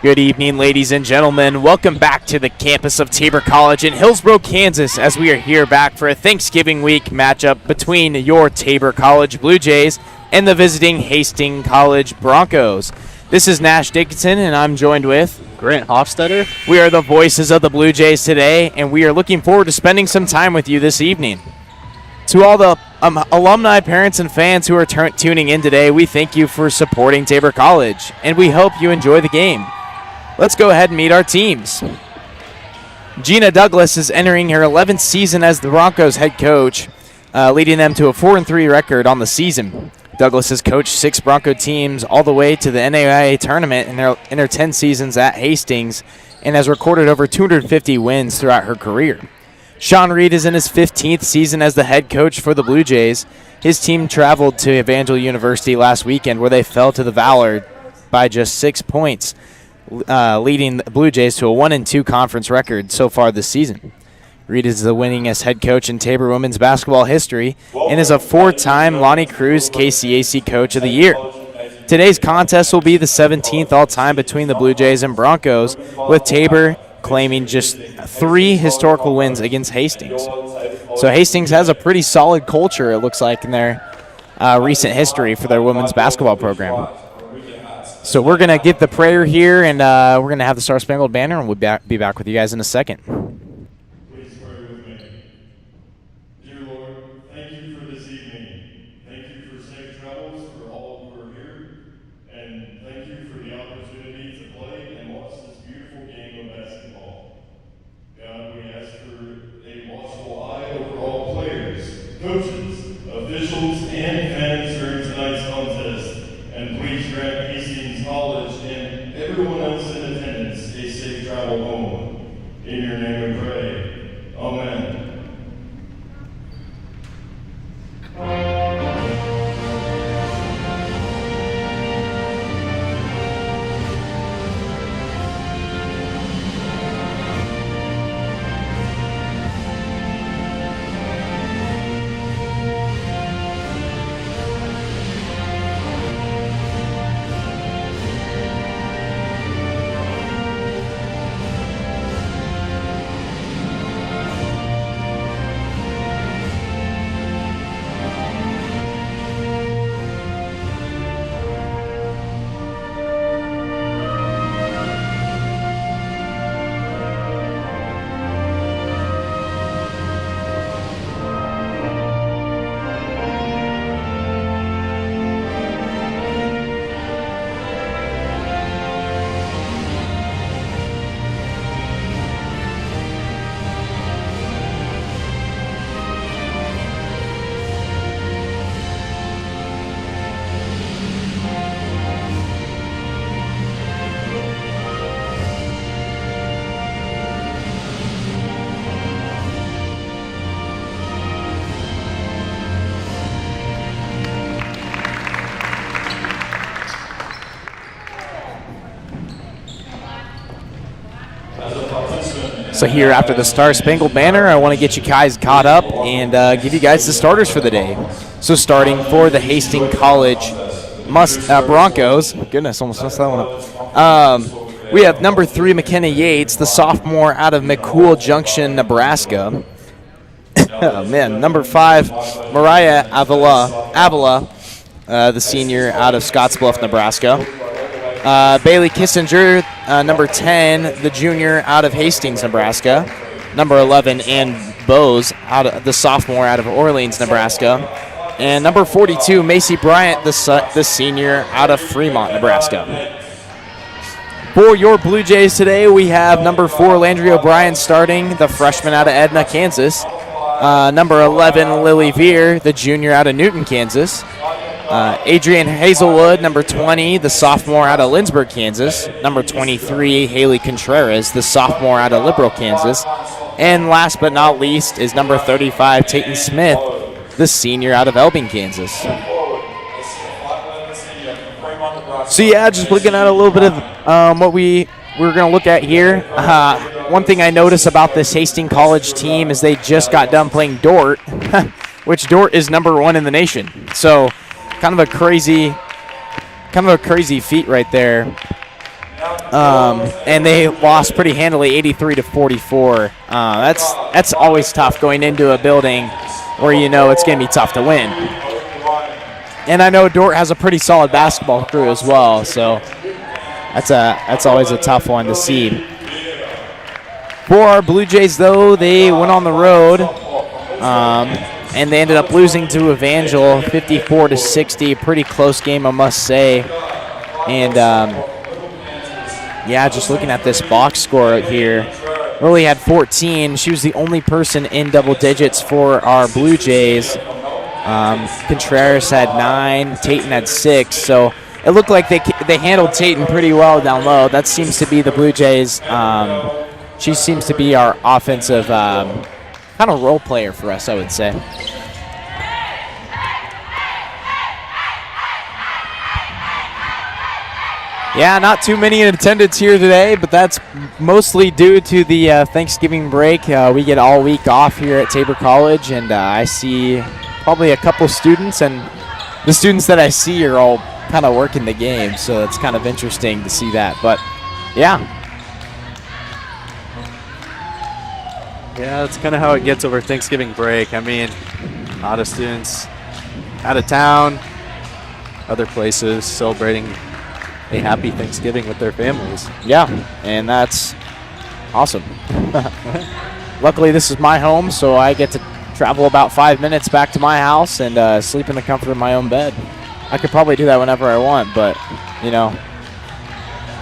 Good evening, ladies and gentlemen. Welcome back to the campus of Tabor College in Hillsborough, Kansas, as we are here back for a Thanksgiving week matchup between your Tabor College Blue Jays and the visiting Hastings College Broncos. This is Nash Dickinson, and I'm joined with Grant Hofstetter. We are the voices of the Blue Jays today, and we are looking forward to spending some time with you this evening. To all the alumni, parents, and fans who are tuning in today, we thank you for supporting Tabor College, and we hope you enjoy the game. Let's go ahead and meet our teams. Gina Douglas is entering her 11th season as the Broncos head coach, leading them to a 4-3 record on the season. Douglas has coached 6 Bronco teams all the way to the NAIA tournament in her 10 seasons at Hastings and has recorded over 250 wins throughout her career. Sean Reed is in his 15th season as the head coach for the Blue Jays. His team traveled to Evangel University last weekend where they fell to the Valor by just 6 points, leading the Blue Jays to a 1-2 conference record so far this season. Reed is the winningest head coach in Tabor women's basketball history and is a 4-time Lonnie Cruz KCAC Coach of the Year. Today's contest will be the 17th all-time between the Blue Jays and Broncos, with Tabor claiming just 3 historical wins against Hastings. So Hastings has a pretty solid culture, it looks like, in their recent history for their women's basketball program. So we're going to get the prayer here, and we're going to have the Star Spangled Banner, and we'll be back with you guys in a second. Please pray with me. Dear Lord, thank you for this evening. Thank you for safe travels for all who are here, and thank you for the opportunity to play and watch this beautiful game of basketball. God, we ask for a watchful eye over all players, coaches, officials, and fans during tonight's contest. And please grant Hastings College and everyone else in attendance a safe travel home. In your name we pray. Amen. So here after the Star Spangled Banner, I want to get you guys caught up and give you guys the starters for the day. So starting for the Hastings College Broncos, goodness, almost messed that one up. We have number 3, McKenna Yates, the sophomore out of McCool Junction, Nebraska. Oh, man. Number 5, Mariah Avila, the senior out of Scottsbluff, Nebraska. Bailey Kissinger, number 10, the junior out of Hastings, Nebraska. number 11, and Bose, the sophomore out of Orleans, Nebraska. And number 42, Macy Bryant, the senior out of Fremont, Nebraska. For your Blue Jays today, we have number 4, Landry O'Brien starting, the freshman out of Edna, Kansas. Number 11, Lily Veer, the junior out of Newton, Kansas. Adrian Hazelwood, number 20, the sophomore out of Lindsborg, Kansas. Number 23, Haley Contreras, the sophomore out of Liberal, Kansas. And last but not least is number 35, Tayton Smith, the senior out of Elbing, Kansas. So yeah, just looking at a little bit of what we're going to look at here. One thing I notice about this Hastings College team is they just got done playing Dort, which Dort is number 1 in the nation. So kind of a crazy feat right there. And they lost pretty handily, 83-44. That's always tough going into a building where you know it's going to be tough to win. And I know Dort has a pretty solid basketball crew as well, so that's always a tough one to see. For our Blue Jays, though, they went on the road, and they ended up losing to Evangel 54-60. Pretty close game, I must say. And yeah, just looking at this box score right here, Lily had 14. She was the only person in double digits for our Blue Jays. Contreras had 9, Tayton had 6, so it looked like they handled Tayton pretty well down low. That seems to be the Blue Jays. She seems to be our offensive kind of role player for us, I would say. Yeah, not too many in attendance here today, but that's mostly due to the Thanksgiving break. We get all week off here at Tabor College, and I see probably a couple students, and the students that I see are all kind of working the game, so it's kind of interesting to see that. But yeah. Yeah, that's kind of how it gets over Thanksgiving break. I mean, a lot of students out of town, other places celebrating a happy Thanksgiving with their families. Yeah, and that's awesome. Luckily, this is my home, so I get to travel about 5 minutes back to my house and sleep in the comfort of my own bed. I could probably do that whenever I want, but, you know,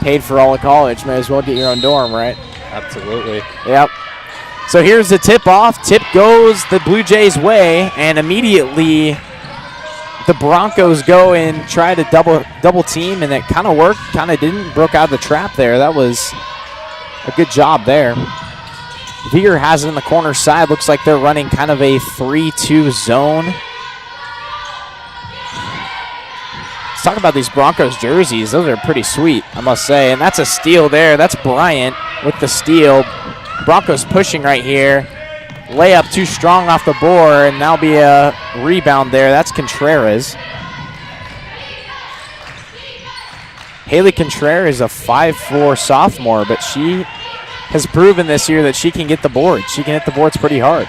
paid for all of college, may as well get your own dorm, right? Absolutely. Yep. So here's the tip-off. Tip goes the Blue Jays' way, and immediately the Broncos go and try to double team, and it kind of worked, kind of didn't. Broke out of the trap there. That was a good job there. Veer has it in the corner side. Looks like they're running kind of a 3-2 zone. Let's talk about these Broncos jerseys. Those are pretty sweet, I must say. And that's a steal there. That's Bryant with the steal. Broncos pushing right here. Layup too strong off the board, and that'll be a rebound there. That's Contreras. Haley Contreras, a 5'4" sophomore, but she has proven this year that she can get the board. She can hit the boards pretty hard.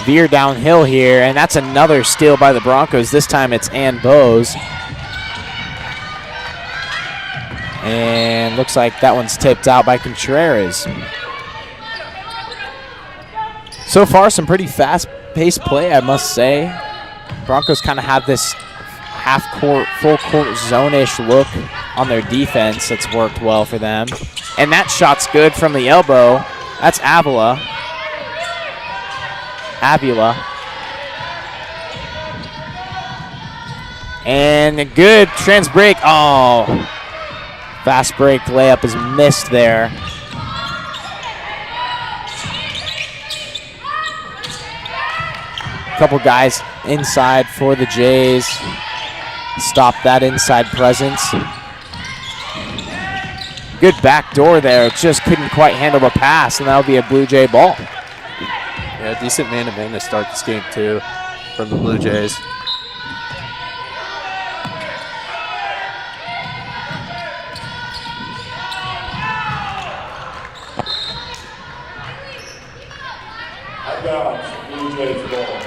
Veer downhill here, and that's another steal by the Broncos. This time it's Ann Bose. And looks like that one's tipped out by Contreras. So far, some pretty fast-paced play, I must say. Broncos kind of have this half-court, full-court zone-ish look on their defense that's worked well for them. And that shot's good from the elbow. That's Avila. And a good trans break. Oh, fast break layup is missed there. Couple guys inside for the Jays. Stop that inside presence. Good back door there. Just couldn't quite handle the pass, and that'll be a Blue Jay ball. Yeah, decent man-to-man to start this game, too, from the Blue Jays. Blue Jays ball.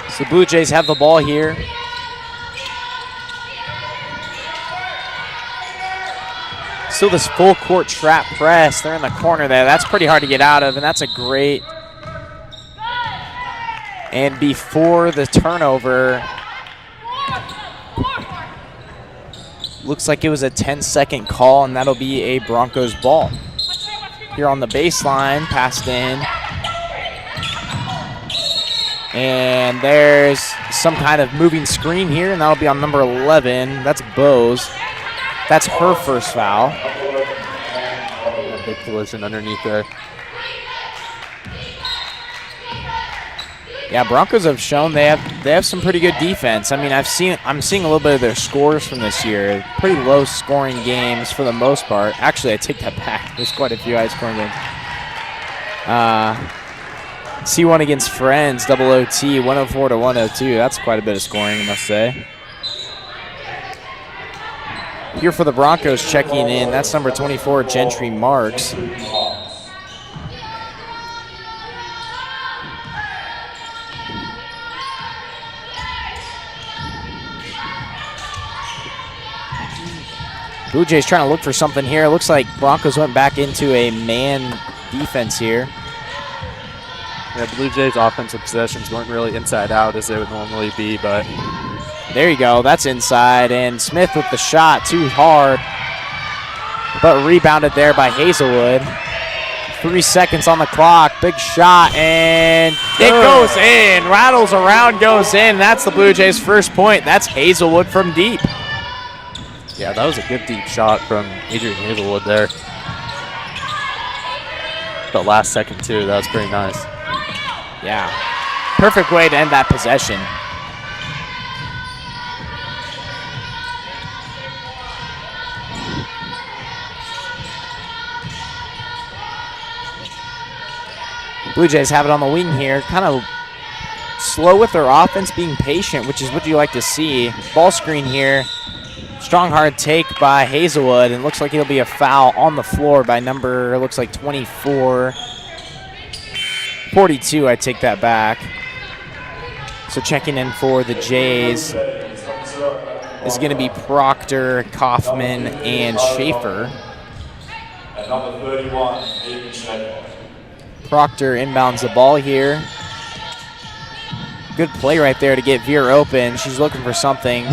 So Blue Jays have the ball here. Still this full court trap press. They're in the corner there. That's pretty hard to get out of, and that's a great. And before the turnover, looks like it was a 10-second call, and that'll be a Broncos ball. Here on the baseline, passed in. And there's some kind of moving screen here, and that'll be on number 11. That's Bose. That's her first foul. A big collision underneath there. Yeah, Broncos have shown they have some pretty good defense. I mean, I'm seeing a little bit of their scores from this year. Pretty low scoring games for the most part. Actually, I take that back. There's quite a few high scoring games. C1 against Friends, double OT, 104 to 102. That's quite a bit of scoring, I must say. Here for the Broncos checking in, that's number 24, Gentry Marks. Blue Jays trying to look for something here. Looks like Broncos went back into a man defense here. Yeah, Blue Jays' offensive possessions weren't really inside out as they would normally be, but there you go. That's inside, and Smith with the shot, too hard, but rebounded there by Hazelwood. 3 seconds on the clock. Big shot, and it goes in. Rattles around, goes in. That's the Blue Jays' first point. That's Hazelwood from deep. yeah, that was a good deep shot from Adrian Hazelwood there. The last second, too. That was pretty nice. Yeah, perfect way to end that possession. Blue Jays have it on the wing here, kind of slow with their offense, being patient, which is what you like to see. Ball screen here, strong hard take by Hazelwood, and looks like it'll be a foul on the floor by number, looks like 24. 42, I take that back. So checking in for the Jays is going to be Proctor, Kaufman, and Schaefer. At number 31, Aiden Schaefer. Proctor inbounds the ball here. Good play right there to get Veer open. She's looking for something.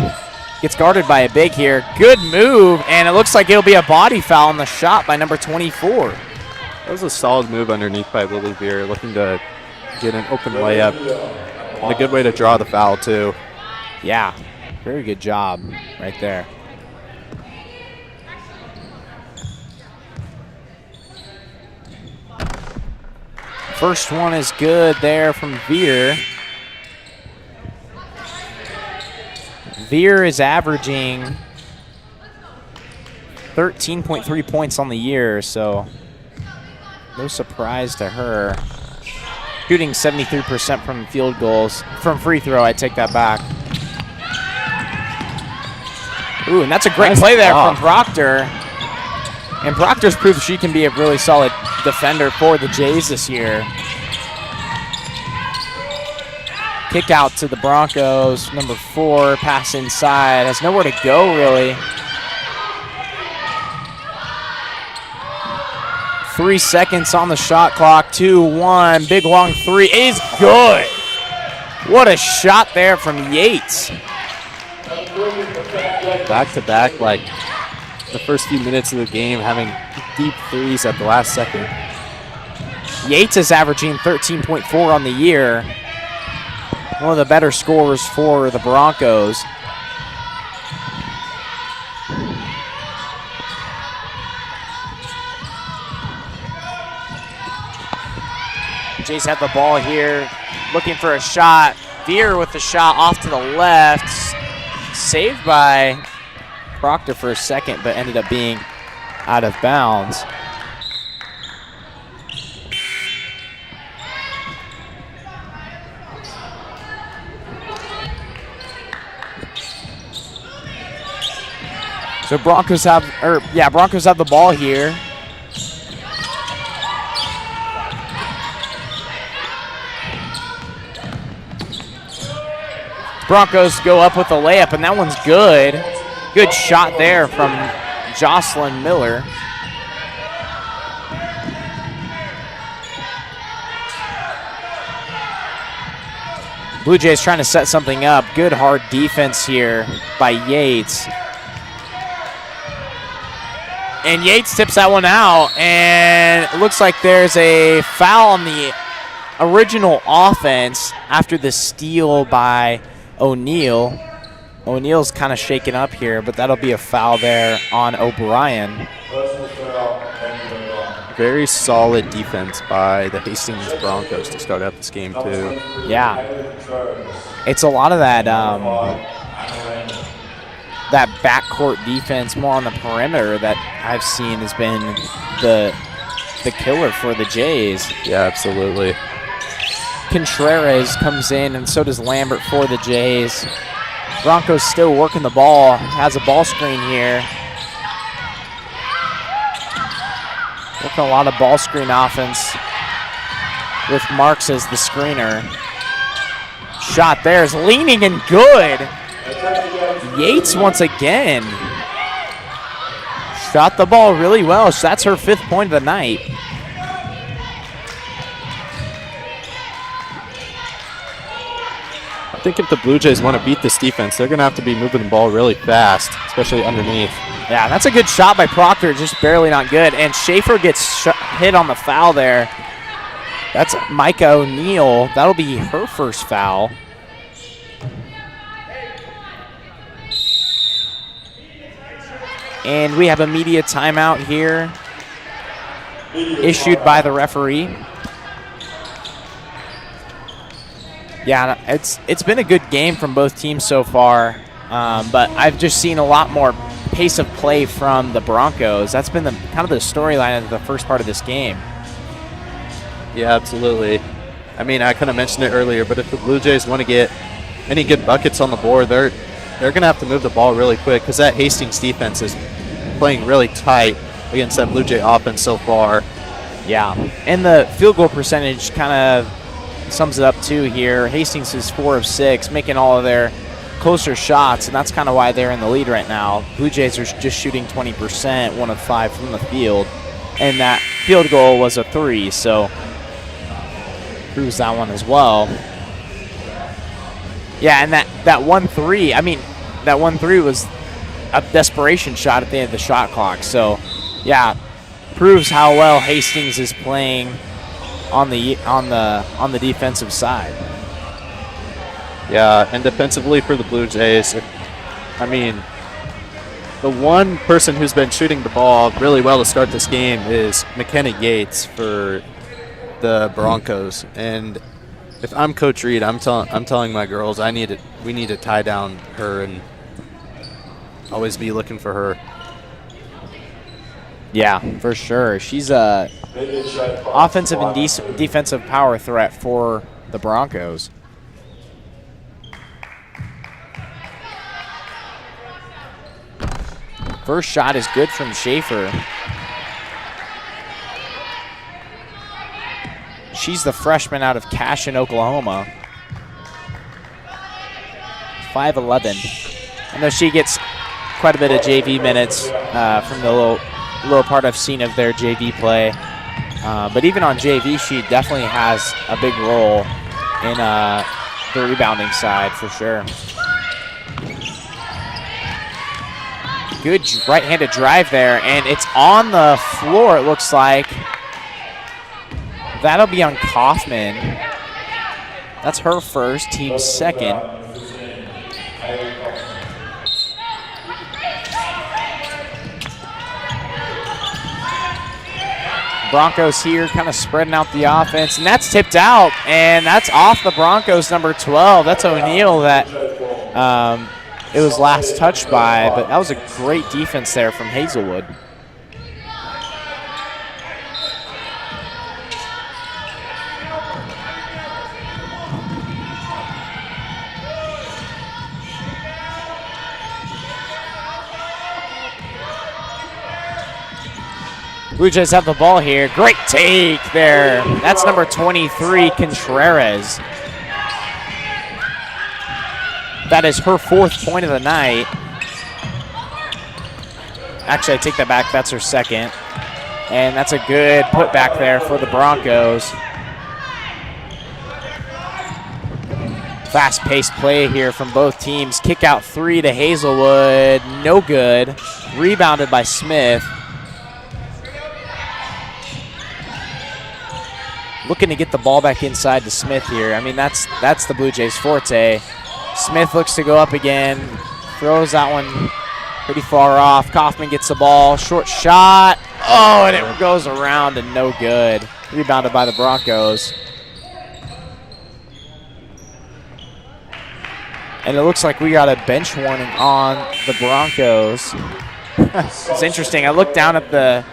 Gets guarded by a big here. Good move, and it looks like it'll be a body foul on the shot by number 24. That was a solid move underneath by Lily Veer, looking to get an open layup. And a good way to draw the foul, too. Yeah, very good job right there. First one is good there from Veer. Veer is averaging 13.3 points on the year, so no surprise to her. Shooting 73% from field goals. From free throw, I take that back. Ooh, and that's a great play there from Proctor. And Proctor's proved she can be a really solid defender for the Jays this year. Kick out to the Broncos. Number 4, pass inside. Has nowhere to go, really. 3 seconds on the shot clock. 2-1. Big long three is good. What a shot there from Yates. Back-to-back, like the first few minutes of the game, having deep threes at the last second. Yates is averaging 13.4 on the year. One of the better scorers for the Broncos. Jays have the ball here, looking for a shot. Veer with the shot off to the left. Saved by Proctor for a second, but ended up being out of bounds. So Broncos have the ball here. Broncos go up with the layup, and that one's good. Good shot there from Jocelyn Miller. Blue Jays trying to set something up. Good hard defense here by Yates. And Yates tips that one out, and it looks like there's a foul on the original offense after the steal by O'Neal. O'Neal's kind of shaken up here, but that'll be a foul there on O'Brien. Very solid defense by the Hastings Broncos to start out this game, too. Yeah. It's a lot of that that backcourt defense, more on the perimeter, that I've seen has been the killer for the Jays. Yeah, absolutely. Contreras comes in, and so does Lambert for the Jays. Broncos still working the ball, has a ball screen here. Working a lot of ball screen offense with Marks as the screener. Shot there is leaning and good. Yates once again shot the ball really well. So that's her 5th point of the night. I think if the Blue Jays want to beat this defense, they're going to have to be moving the ball really fast, especially underneath. Yeah, that's a good shot by Proctor, just barely not good. And Schaefer gets hit on the foul there. That's Micah O'Neal. That'll be her first foul. And we have a media timeout here issued by the referee. Yeah, it's been a good game from both teams so far, but I've just seen a lot more pace of play from the Broncos. That's been kind of the storyline of the first part of this game. Yeah, absolutely. I mean, I kind of mentioned it earlier, but if the Blue Jays want to get any good buckets on the board, they're going to have to move the ball really quick, because that Hastings defense is playing really tight against that Blue Jay offense so far. Yeah, and the field goal percentage kind of sums it up too here. Hastings is 4 of 6, making all of their closer shots, and that's kind of why they're in the lead right now. Blue Jays are just shooting 20%, 1 of 5 from the field, and that field goal was a 3, so proves that one as well. Yeah, and that 1-3, I mean, that 1-3 was a desperation shot at the end of the shot clock. So, yeah, proves how well Hastings is playing on the defensive side. Yeah, and defensively for the Blue Jays, I mean, the one person who's been shooting the ball really well to start this game is McKenna Yates for the Broncos. And if I'm Coach Reed, I'm telling my girls we need to tie down her and always be looking for her. Yeah, for sure. She's a offensive and defensive power threat for the Broncos. First shot is good from Schaefer. She's the freshman out of Cashin, Oklahoma. 5'11". I know she gets quite a bit of JV minutes from the little part I've seen of their JV play. But even on JV, she definitely has a big role in the rebounding side for sure. Good right-handed drive there, and it's on the floor, it looks like. That'll be on Kaufman. That's her first, team's second. Broncos here kind of spreading out the offense, and that's tipped out, and that's off the Broncos, number 12. That's O'Neal that it was last touched by, but that was a great defense there from Hazelwood. Blue Jays have the ball here. Great take there. That's number 23, Contreras. That is her 4th point of the night. Actually, I take that back. That's her second. And that's a good putback there for the Broncos. Fast-paced play here from both teams. Kick out 3 to Hazelwood. No good. Rebounded by Smith. Looking to get the ball back inside to Smith here. I mean, that's the Blue Jays' forte. Smith looks to go up again. Throws that one pretty far off. Kaufman gets the ball. Short shot. Oh, and it goes around and no good. Rebounded by the Broncos. And it looks like we got a bench warning on the Broncos. It's interesting. I looked down at the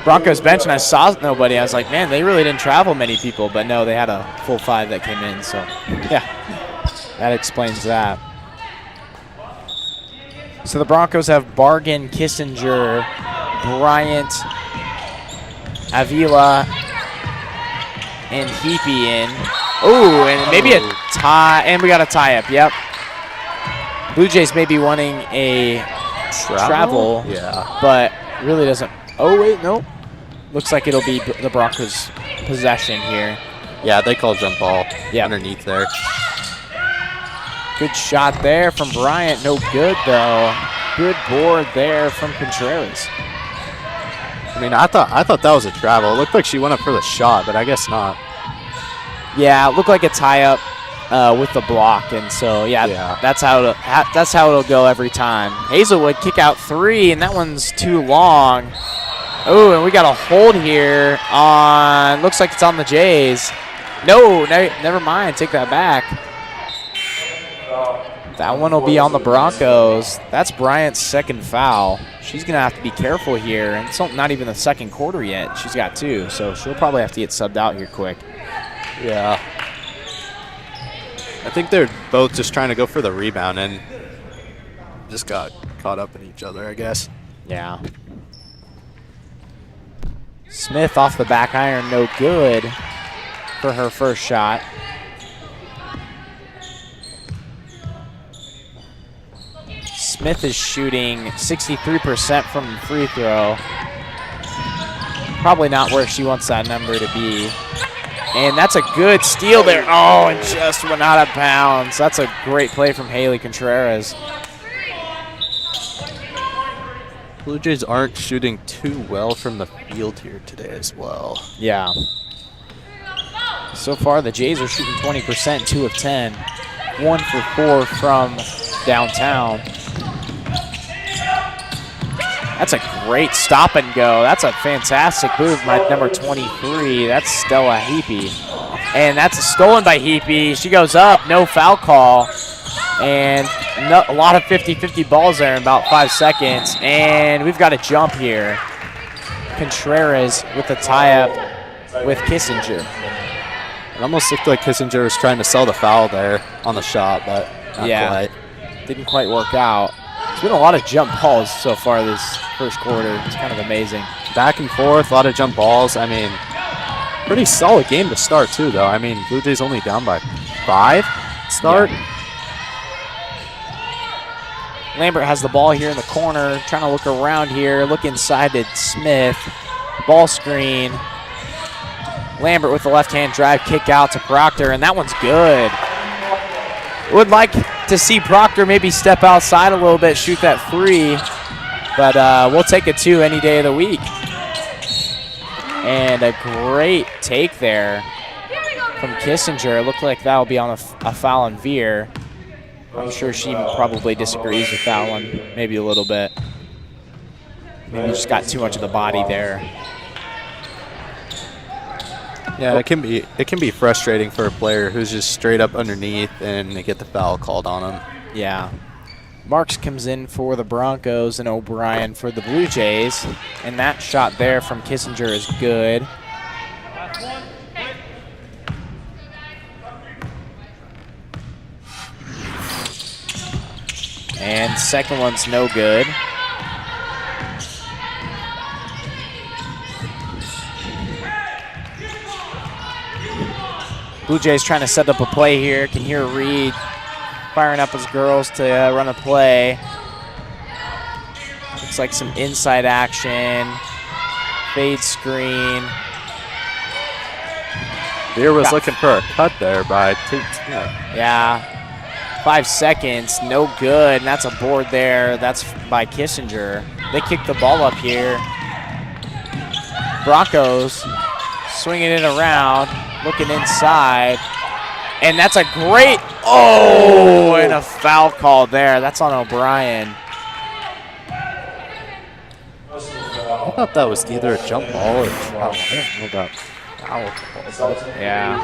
Broncos bench and I saw nobody. I was like, man, they really didn't travel many people. But no, they had a full 5 that came in. So, yeah, that explains that. So the Broncos have Bargan, Kissinger, Bryant, Avila, and Heapy in. Oh, and maybe a tie. And we got a tie-up, yep. Blue Jays may be wanting a travel, yeah, but really doesn't. Oh, wait, no. Looks like it'll be the Broncos' possession here. Yeah, they call jump ball underneath there. Good shot there from Bryant. No good, though. Good board there from Contreras. I mean, I thought that was a travel. It looked like she went up for the shot, but I guess not. Yeah, it looked like a tie-up with the block, and so, yeah. That's how it'll go every time. Hazelwood kick out 3, and that one's too long. Oh, and we got a hold here on, looks like it's on the Jays. No, never mind. Take that back. That one will be on the Broncos. That's Bryant's second foul. She's going to have to be careful here. And it's not even the second quarter yet. She's got 2, so she'll probably have to get subbed out here quick. Yeah. I think they're both just trying to go for the rebound and just got caught up in each other, I guess. Yeah. Smith off the back iron, no good for her first shot. Smith is shooting 63% from the free throw. Probably not where she wants that number to be. And that's a good steal there. Oh, and just went out of bounds. That's a great play from Haley Contreras. Blue Jays aren't shooting too well from the field here today as well. Yeah. So far, the Jays are shooting 20%, 2 of 10. 1 for 4 from downtown. That's a great stop and go. That's a fantastic move by number 23. That's Stella Heapy. And that's stolen by Heapy. She goes up, no foul call. And a lot of 50-50 balls there in about 5 seconds. And we've got a jump here. Contreras with the tie-up with Kissinger. It almost looked like Kissinger was trying to sell the foul there on the shot, but not quite. Didn't quite work out. There's been a lot of jump balls so far this first quarter. It's kind of amazing. Back and forth, a lot of jump balls. I mean, pretty solid game to start, too, though. I mean, Blue Jays only down by 5 start. Yeah. Lambert has the ball here in the corner, trying to look around here, look inside to Smith. Ball screen. Lambert with the left-hand drive, kick out to Proctor, and that one's good. Would like to see Proctor maybe step outside a little bit, shoot that 3, but we'll take a 2 any day of the week. And a great take there from Kissinger. It looked like that'll be on a foul on Veer. I'm sure she probably disagrees with that one, maybe a little bit. Maybe just got too much of the body there. Yeah, it can be frustrating for a player who's just straight up underneath and they get the foul called on them. Yeah. Marks comes in for the Broncos and O'Brien for the Blue Jays. And that shot there from Kissinger is good. And second one's no good. Blue Jays trying to set up a play here. Can hear Reed firing up his girls to run a play. Looks like some inside action. Fade screen. Veer was looking for a cut there by Tate Smith. Yeah. 5 seconds, no good, and that's a board there. That's by Kissinger. They kick the ball up here. Broncos swinging it around, looking inside, and that's a great, and a foul call there. That's on O'Brien. I thought that was either a jump ball or foul. I don't know about foul call. Yeah.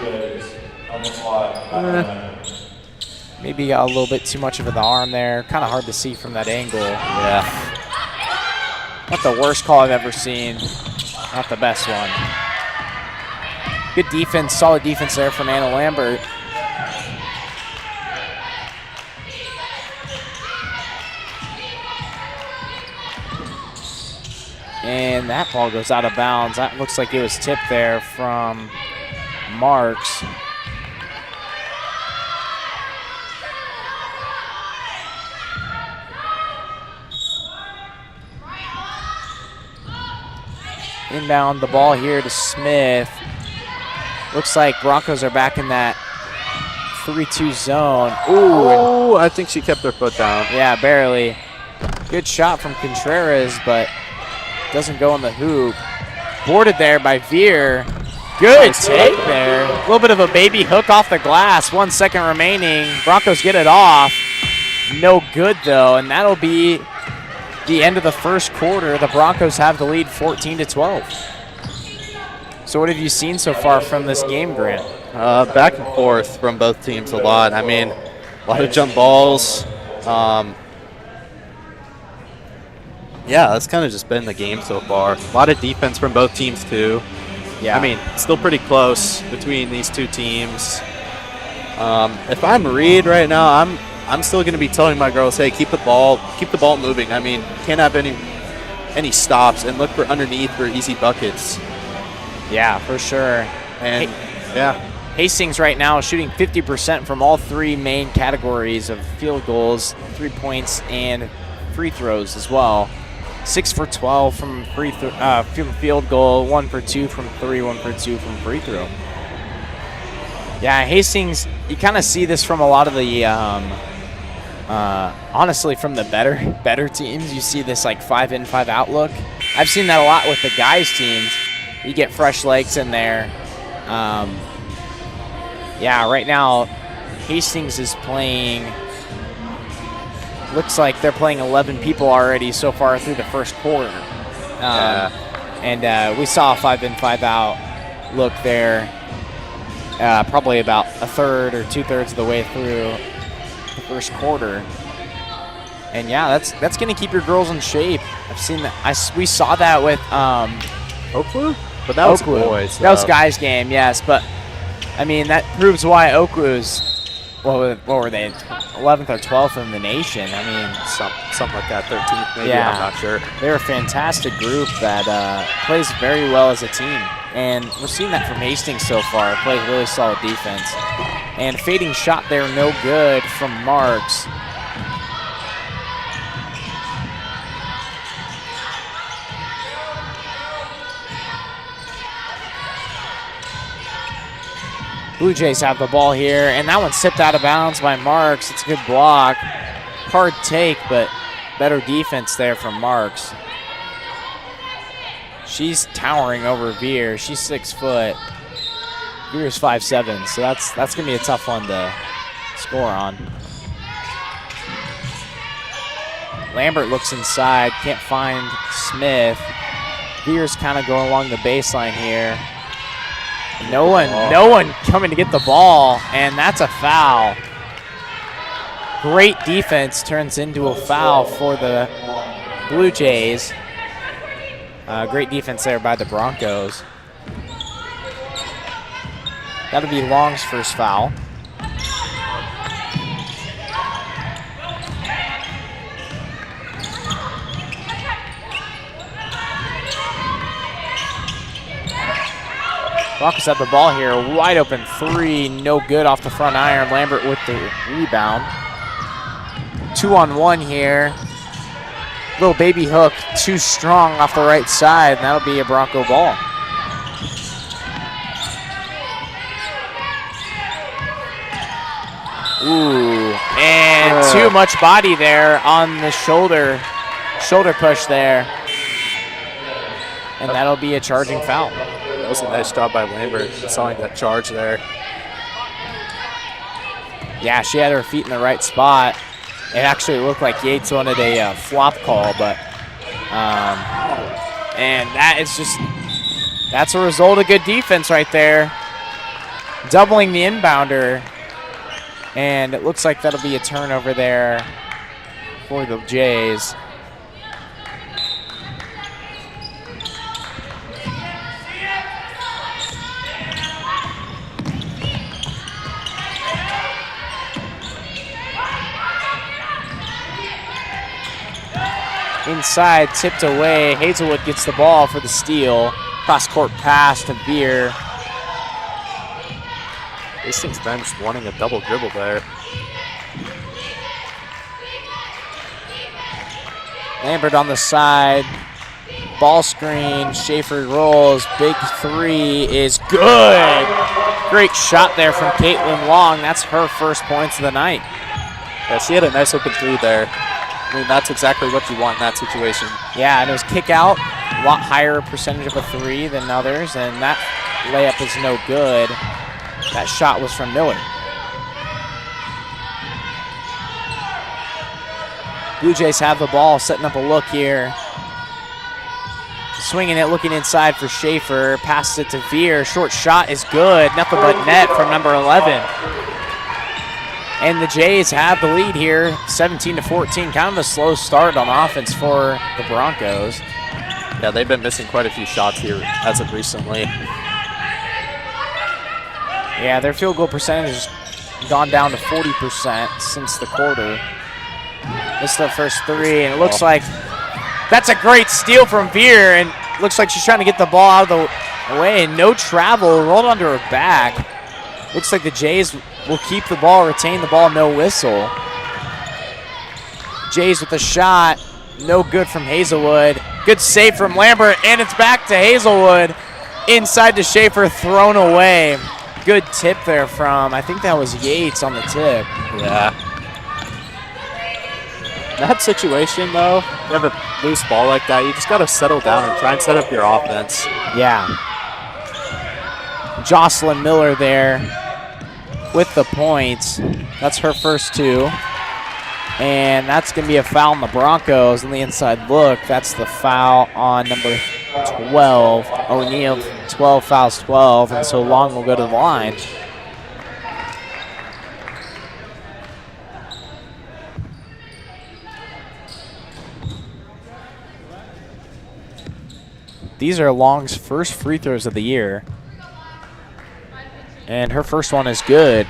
Maybe got a little bit too much of the arm there. Kind of hard to see from that angle. Yeah. Not the worst call I've ever seen. Not the best one. Good defense, solid defense there from Anna Lambert. And that ball goes out of bounds. That looks like it was tipped there from Marks. Inbound the ball here to Smith. Looks like Broncos are back in that 3-2 zone. Ooh, I think she kept her foot down. Yeah, barely. Good shot from Contreras, but doesn't go in the hoop. Boarded there by Veer. Good take there. A little bit of a baby hook off the glass. 1 second remaining. Broncos get it off. No good, though, and that'll be the end of the first quarter. The Broncos have the lead 14-12. So what have you seen so far from this game, Grant? Back and forth from both teams a lot. I mean, a lot of jump balls. Yeah, that's kind of just been the game so far. A lot of defense from both teams, too. Yeah. I mean, still pretty close between these two teams. If I'm Reed right now, I'm still going to be telling my girls, hey, keep the ball moving. I mean, can't have any stops, and look for underneath for easy buckets. Yeah, for sure. And yeah, Hastings right now is shooting 50% from all three main categories of field goals, 3 points, and free throws as well. 6 for 12 from field goal, 1 for 2 from 3, 1 for 2 from free throw. Yeah, Hastings, you kind of see this from a lot of the, honestly, from the better teams. You see this like 5-in, 5-out look. I've seen that a lot with the guys' teams. You get fresh legs in there. Yeah, right now, Hastings is playing, looks like they're playing 11 people already so far through the first quarter. And we saw a 5-in, 5-out look there, probably about a third or 2/3 of the way through the first quarter. And yeah, that's going to keep your girls in shape. I've seen that. We saw that with Oakwood? But that was boys. That was guys' game, yes. But, I mean, that proves why Oakwoo's, what were they, 11th or 12th in the nation. I mean, something like that, 13th maybe, yeah, I'm not sure. They're a fantastic group that plays very well as a team. And we're seeing that from Hastings so far. Plays really solid defense. And fading shot there, no good from Marks. Blue Jays have the ball here, and that one's tipped out of bounds by Marks. It's a good block. Hard take, but better defense there from Marks. She's towering over Veer. She's 6 foot. Veer's 5'7", so that's going to be a tough one to score on. Lambert looks inside, can't find Smith. Veer's kind of going along the baseline here. No one coming to get the ball, and that's a foul. Great defense turns into a foul for the Blue Jays. Great defense there by the Broncos. That'll be Long's first foul. Broncos have the ball here. Wide open 3, no good off the front iron. Lambert with the rebound. 2-on-1 here. Little baby hook too strong off the right side, and that'll be a Bronco ball. Ooh, and too much body there on the shoulder push there. And that'll be a charging foul. That was a nice job by Lambert, selling that charge there. Yeah, she had her feet in the right spot. It actually looked like Yates wanted a flop call, but and that's a result of good defense right there. Doubling the inbounder, and it looks like that'll be a turnover there for the Jays. Inside, tipped away. Hazelwood gets the ball for the steal. Cross-court pass to Veer. Hastings bench wanting a double dribble there. Lambert on the side. Ball screen. Schaefer rolls. Big three is good. Great shot there from Caitlin Long. That's her first points of the night. Yeah, she had a nice open three there. I mean, that's exactly what you want in that situation. Yeah, and it was kick out. A lot higher percentage of a three than others, and that layup is no good. That shot was from Miller. Blue Jays have the ball, setting up a look here. Swinging it, looking inside for Schaefer. Passes it to Veer. Short shot is good. Nothing but net from number 11. And the Jays have the lead here, 17-14. Kind of a slow start on offense for the Broncos. Yeah, they've been missing quite a few shots here as of recently. Yeah, their field goal percentage has gone down to 40% since the quarter. Missed the first three, and it looks like that's a great steal from Veer, and looks like she's trying to get the ball out of the way, and no travel, rolled under her back. Looks like the Jays will keep the ball, retain the ball, no whistle. Jays with a shot, no good from Hazelwood. Good save from Lambert, and it's back to Hazelwood. Inside to Schaefer, thrown away. Good tip there from, I think that was Yates on the tip. Yeah. In that situation, though, you have a loose ball like that, you just got to settle down and try and set up your offense. Yeah. Jocelyn Miller there with the points. That's her first two. And that's going to be a foul on the Broncos on the inside look. That's the foul on number 12. O'Neal, 12 fouls 12, and so Long will go to the line. These are Long's first free throws of the year. And her first one is good.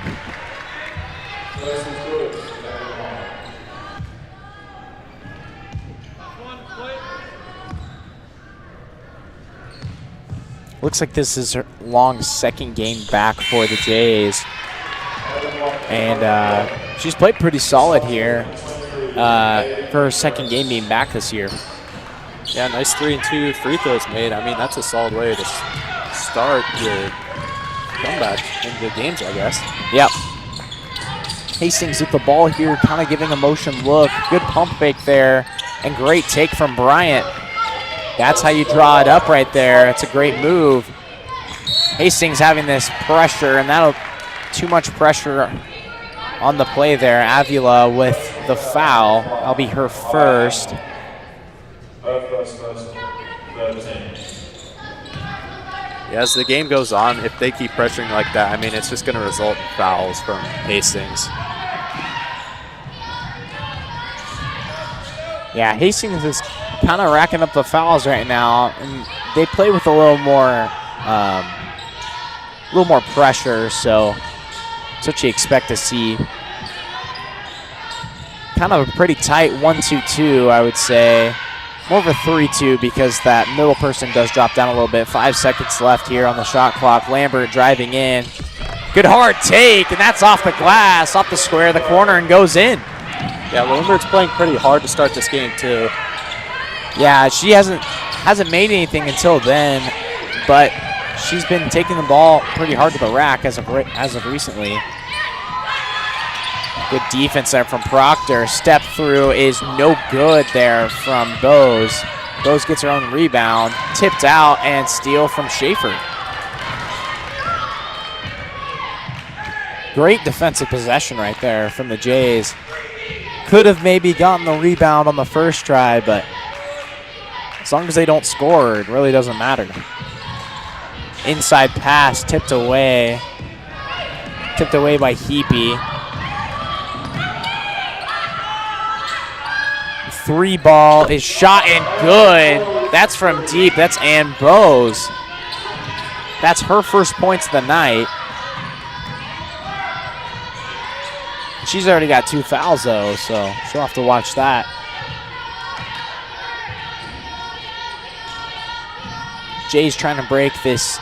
Looks like this is Long's second game back for the Jays. And she's played pretty solid here for her second game being back this year. Yeah, nice 3 and 2 free throws made. I mean, that's a solid way to start your comeback in good games, I guess. Yep. Hastings with the ball here, kind of giving a motion look. Good pump fake there, and great take from Bryant. That's how you draw it up right there. It's a great move. Hastings having this pressure, and that'll too much pressure on the play there. Avila with the foul. That'll be her first. Yeah, as the game goes on, if they keep pressuring like that, I mean, it's just going to result in fouls from Hastings. Yeah, Hastings is kind of racking up the fouls right now, and they play with a little more pressure, so that's what you expect to see. Kind of a pretty tight 1-2-2, I would say. More of a 3-2 because that middle person does drop down a little bit. 5 seconds left here on the shot clock. Lambert driving in. Good hard take, and that's off the glass, off the square of the corner, and goes in. Yeah, Lambert's playing pretty hard to start this game, too. Yeah, she hasn't made anything until then, but she's been taking the ball pretty hard to the rack as of recently. Good defense there from Proctor. Step through is no good there from Bose. Bose gets her own rebound, tipped out, and steal from Schaefer. Great defensive possession right there from the Jays. Could have maybe gotten the rebound on the first try, but as long as they don't score, it really doesn't matter. Inside pass, tipped away by Heapy. 3 ball is shot and good. That's from deep. That's Ann Bose. That's her first points of the night. She's already got 2 fouls though, so she'll have to watch that. Jay's trying to break this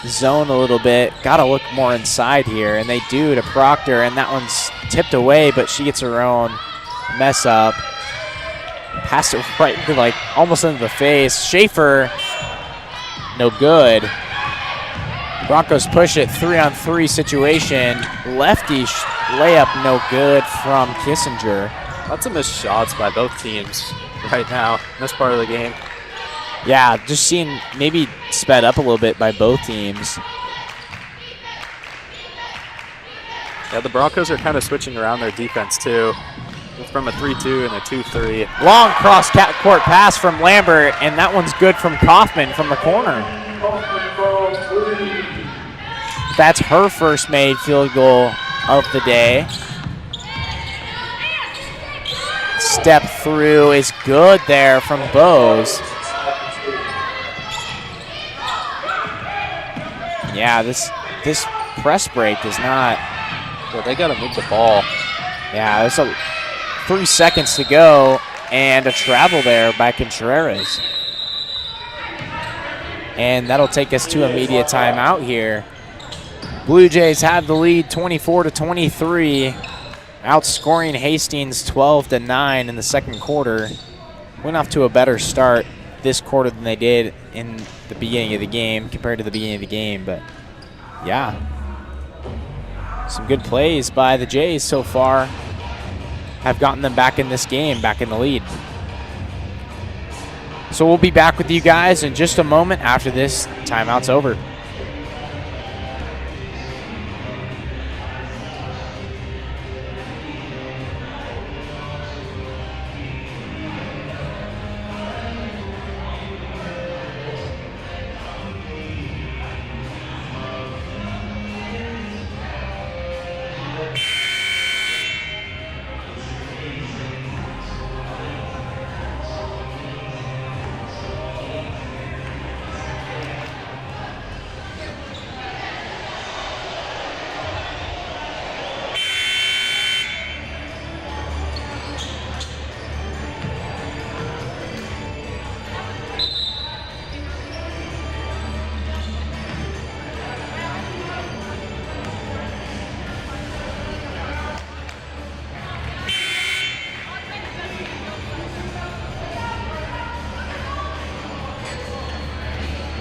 zone a little bit. Got to look more inside here, and they do to Proctor, and that one's tipped away, but she gets her own mess up. Pass it right, like almost into the face. Schaefer, no good. Broncos push it, 3-on-3 situation. Lefty layup, no good from Kissinger. Lots of missed shots by both teams right now in this part of the game. Yeah, just seeing maybe sped up a little bit by both teams. Yeah, the Broncos are kind of switching around their defense too, from a 3-2 and a 2-3. Long cross-court pass from Lambert, and that one's good from Kaufman from the corner. That's her first made field goal of the day. Step through is good there from Bose. Yeah, this press break is not. Well, they got to move the ball. Yeah, there's 3 seconds to go, and a travel there by Contreras. And that'll take us to immediate timeout here. Blue Jays have the lead 24-23, outscoring Hastings 12-9 in the second quarter. Went off to a better start this quarter than they did in the beginning of the game compared to the beginning of the game, but yeah. Some good plays by the Jays so far have gotten them back in this game, back in the lead. So we'll be back with you guys in just a moment after this timeout's over.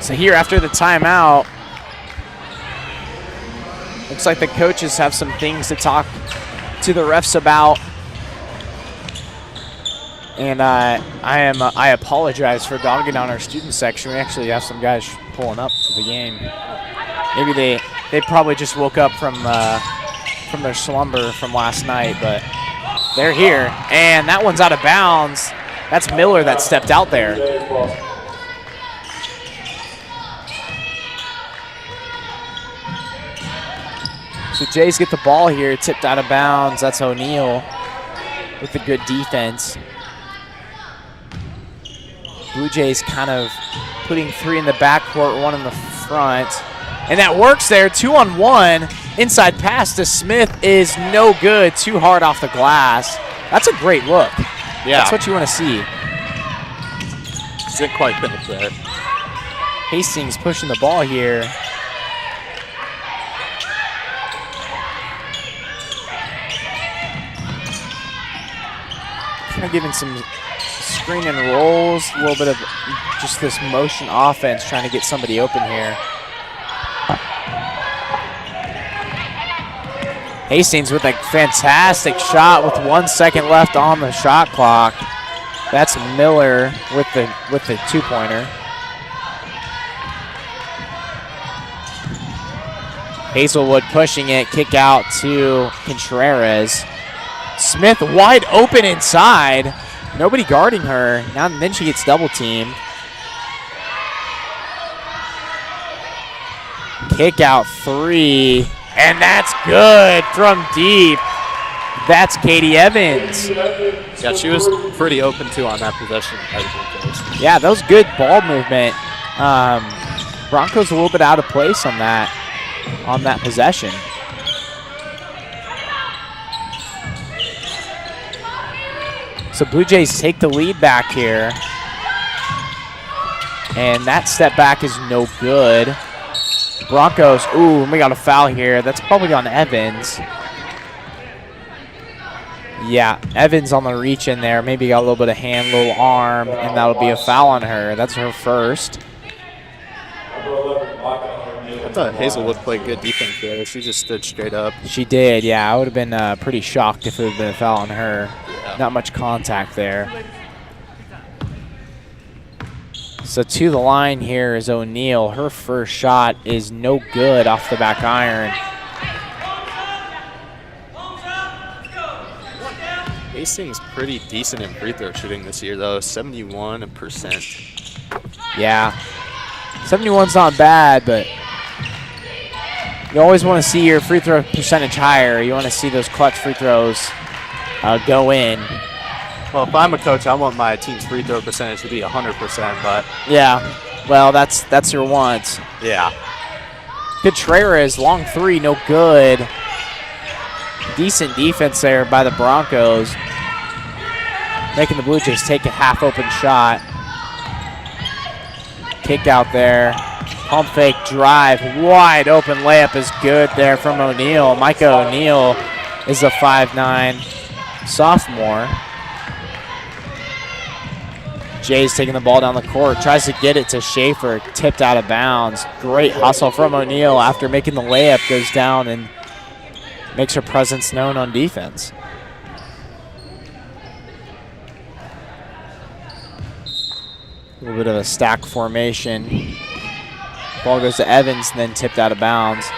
So here after the timeout, looks like the coaches have some things to talk to the refs about. And I apologize for dogging on our student section. We actually have some guys pulling up for the game. Maybe they probably just woke up from their slumber from last night, but they're here. And that one's out of bounds. That's Miller that stepped out there. So Jays get the ball here, tipped out of bounds. That's O'Neal with the good defense. Blue Jays kind of putting 3 in the backcourt, 1 in the front. And that works there, 2-on-1. Inside pass to Smith is no good, too hard off the glass. That's a great look. Yeah. That's what you want to see. Didn't quite finish there. Hastings pushing the ball here. Kind of giving some screen and rolls, a little bit of just this motion offense trying to get somebody open here. Hastings with a fantastic shot with 1 second left on the shot clock. That's Miller with the two-pointer. Hazelwood pushing it, kick out to Contreras. Smith wide open inside. Nobody guarding her. Now and then she gets double teamed. Kick out three. And that's good from deep. That's Katie Evans. Yeah, she was pretty open too on that possession. Yeah, that was good ball movement. Broncos a little bit out of place on that possession. So Blue Jays take the lead back here. And that step back is no good. Broncos, ooh, we got a foul here. That's probably on Evans. Yeah, Evans on the reach in there. Maybe got a little bit of hand, little arm, and that'll be a foul on her. That's her first. I thought Hazelwood played good defense there. She just stood straight up. She did, yeah. I would have been pretty shocked if it would have been a foul on her. Yeah. Not much contact there. So to the line here is O'Neal. Her first shot is no good off the back iron. Hastings pretty decent in free throw shooting this year, though. 71%. Yeah. 71's not bad, but you always want to see your free throw percentage higher. You want to see those clutch free throws go in. Well, if I'm a coach, I want my team's free throw percentage to be 100%, but Yeah, well, that's your want. yeah. Contreras, long three, no good. Decent defense there by the Broncos, making the Blue Jays take a half-open shot. Kick out there. Pump fake drive. Wide open layup is good there from O'Neal. Micah O'Neal is a 5'9" sophomore. Jay's taking the ball down the court. Tries to get it to Schaefer. Tipped out of bounds. Great hustle from O'Neal after making the layup. Goes down and makes her presence known on defense. A little bit of a stack formation. Ball goes to Evans and then tipped out of bounds.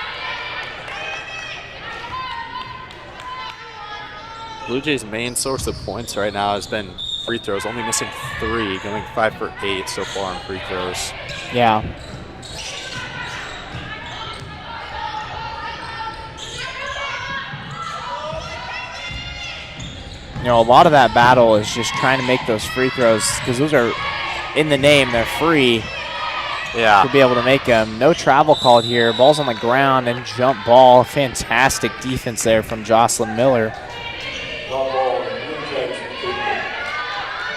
Blue Jays' main source of points right now has been free throws, only missing 3, going 5 for 8 so far on free throws. Yeah. You know, a lot of that battle is just trying to make those free throws because those are, in the name, they're free. Yeah. To be able to make them. No travel called here. Ball's on the ground and jump ball. Fantastic defense there from Jocelyn Miller.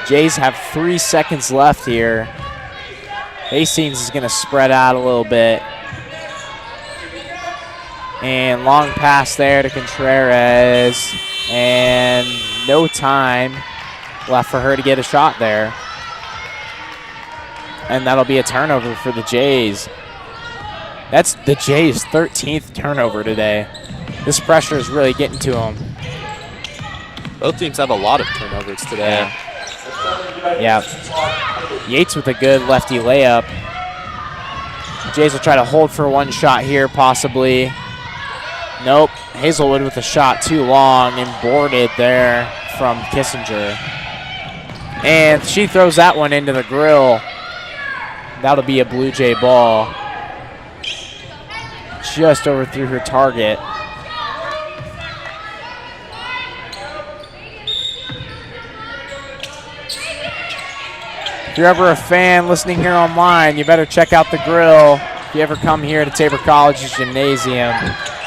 Jays have 3 seconds left here. Hastings is going to spread out a little bit. And long pass there to Contreras. And no time left for her to get a shot there. And that'll be a turnover for the Jays. That's the Jays' 13th turnover today. This pressure is really getting to them. Both teams have a lot of turnovers today. Yeah. Yates with a good lefty layup. Jays will try to hold for one shot here, possibly. Nope. Hazelwood with a shot too long and boarded there from Kissinger. And she throws that one into the grill. That'll be a Blue Jay ball. Just overthrew her target. If you're ever a fan listening here online, you better check out the grill. If you ever come here to Tabor College's gymnasium,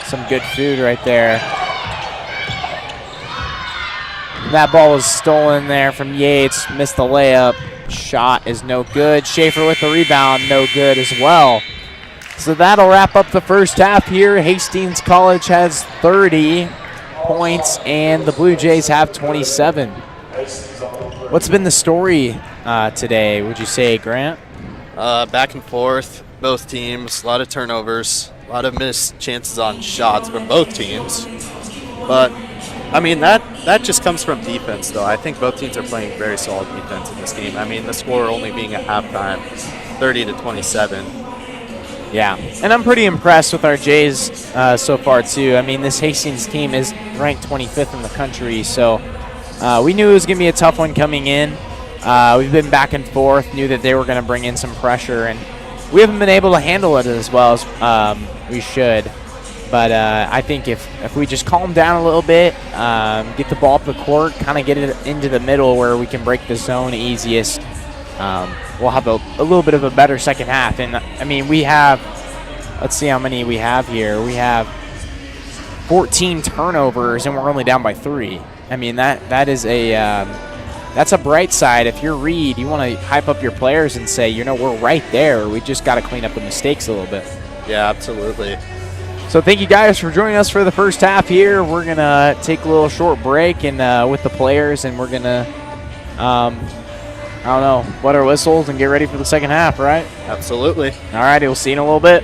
some good food right there. That ball was stolen there from Yates, missed the layup. Shot is no good. Schaefer with the rebound, no good as well. So that'll wrap up the first half here. Hastings College has 30 points and the Blue Jays have 27. What's been the story today, would you say, Grant? Back and forth, both teams, a lot of turnovers, a lot of missed chances on shots from both teams. But, I mean, that just comes from defense, though. I think both teams are playing very solid defense in this game. I mean, the score only being at halftime, 30-27. Yeah, and I'm pretty impressed with our Jays so far, too. I mean, this Hastings team is ranked 25th in the country, so we knew it was going to be a tough one coming in. We've been back and forth, knew that they were going to bring in some pressure, and we haven't been able to handle it as well as we should. But I think if we just calm down a little bit, get the ball up the court, kind of get it into the middle where we can break the zone easiest, we'll have a little bit of a better second half. And, I mean, we have, let's see how many we have here. We have 14 turnovers, and we're only down by 3. I mean, that is that's a bright side. If you're Reed, you want to hype up your players and say, we're right there. We just got to clean up the mistakes a little bit. Yeah, absolutely. So thank you guys for joining us for the first half here. We're going to take a little short break and with the players, and we're going to, wet our whistles and get ready for the second half, right? Absolutely. All righty, we'll see you in a little bit.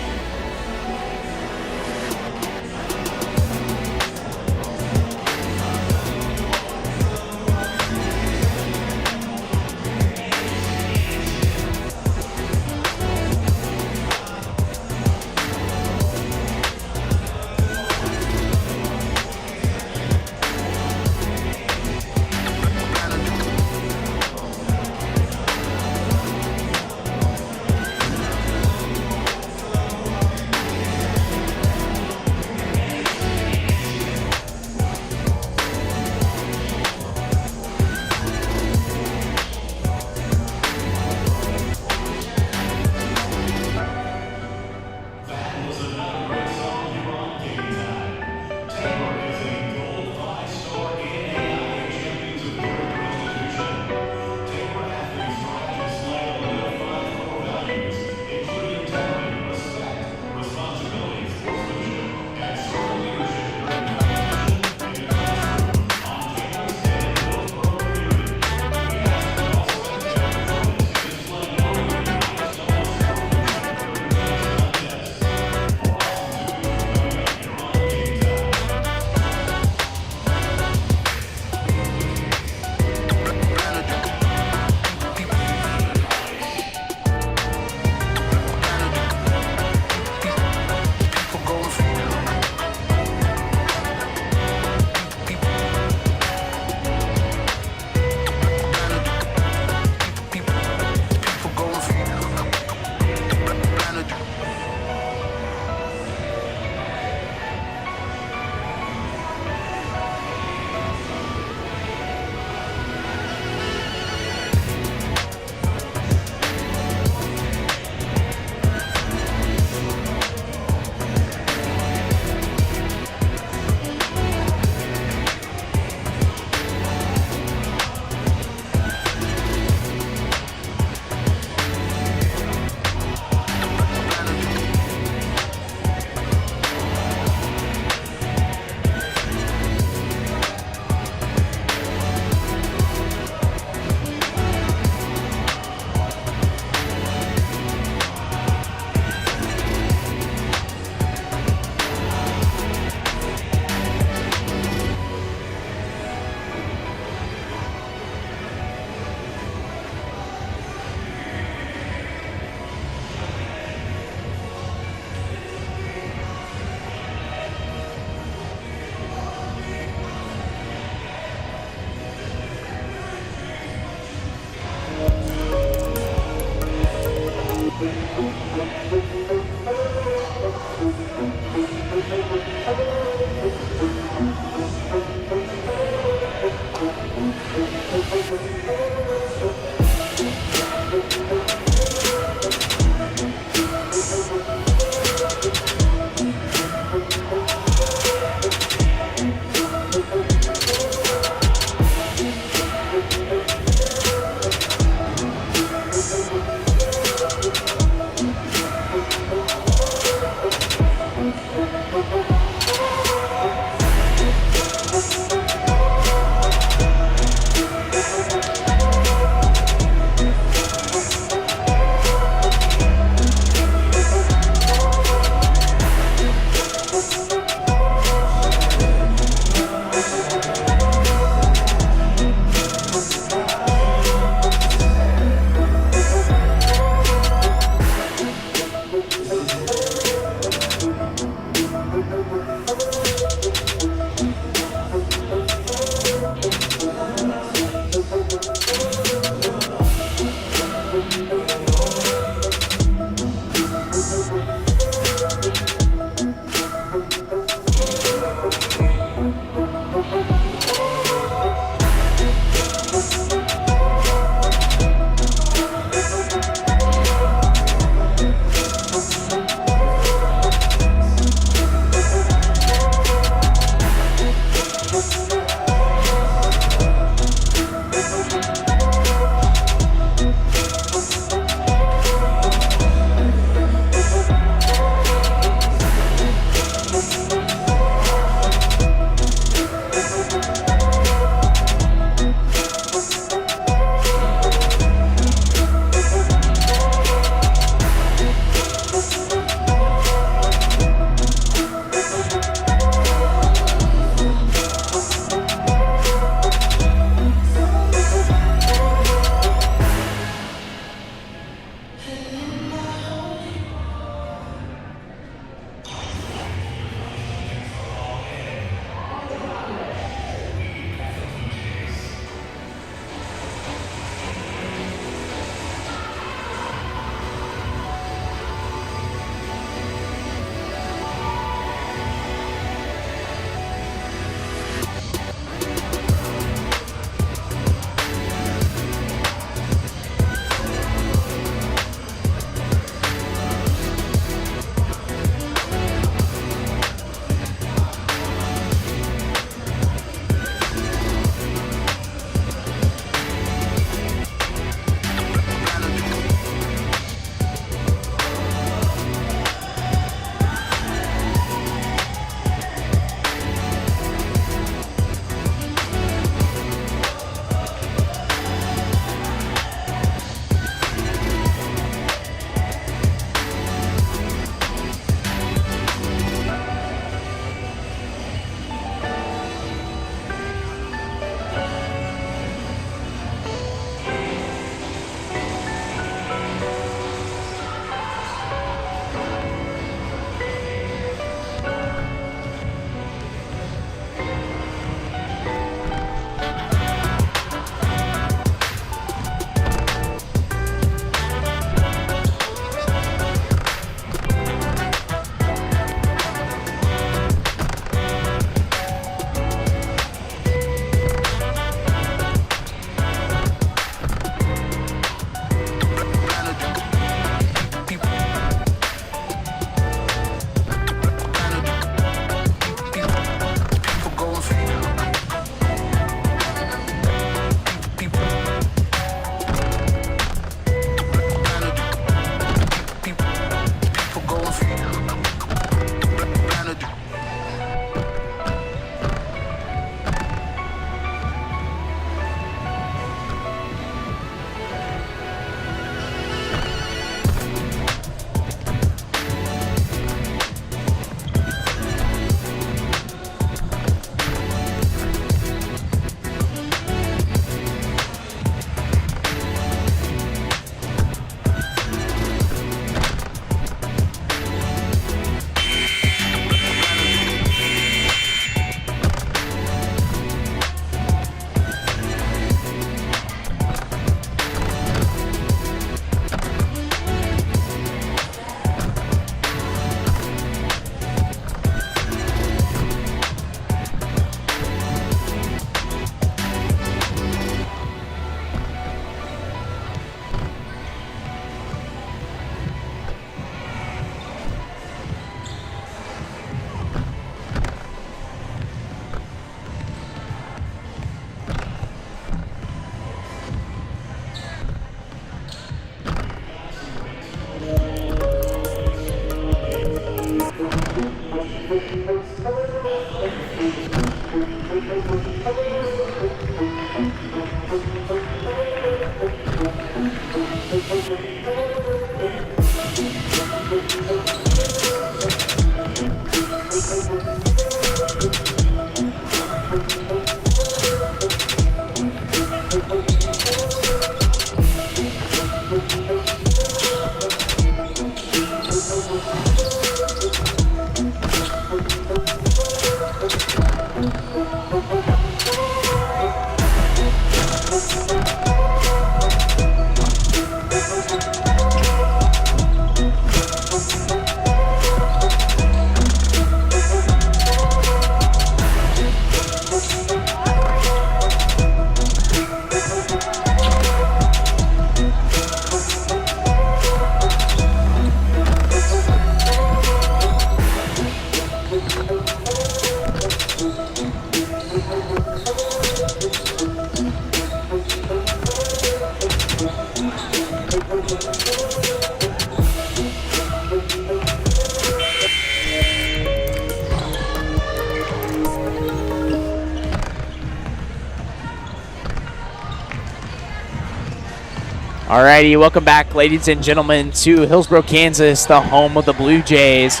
Alrighty, welcome back, ladies and gentlemen, to Hillsborough, Kansas, the home of the Blue Jays.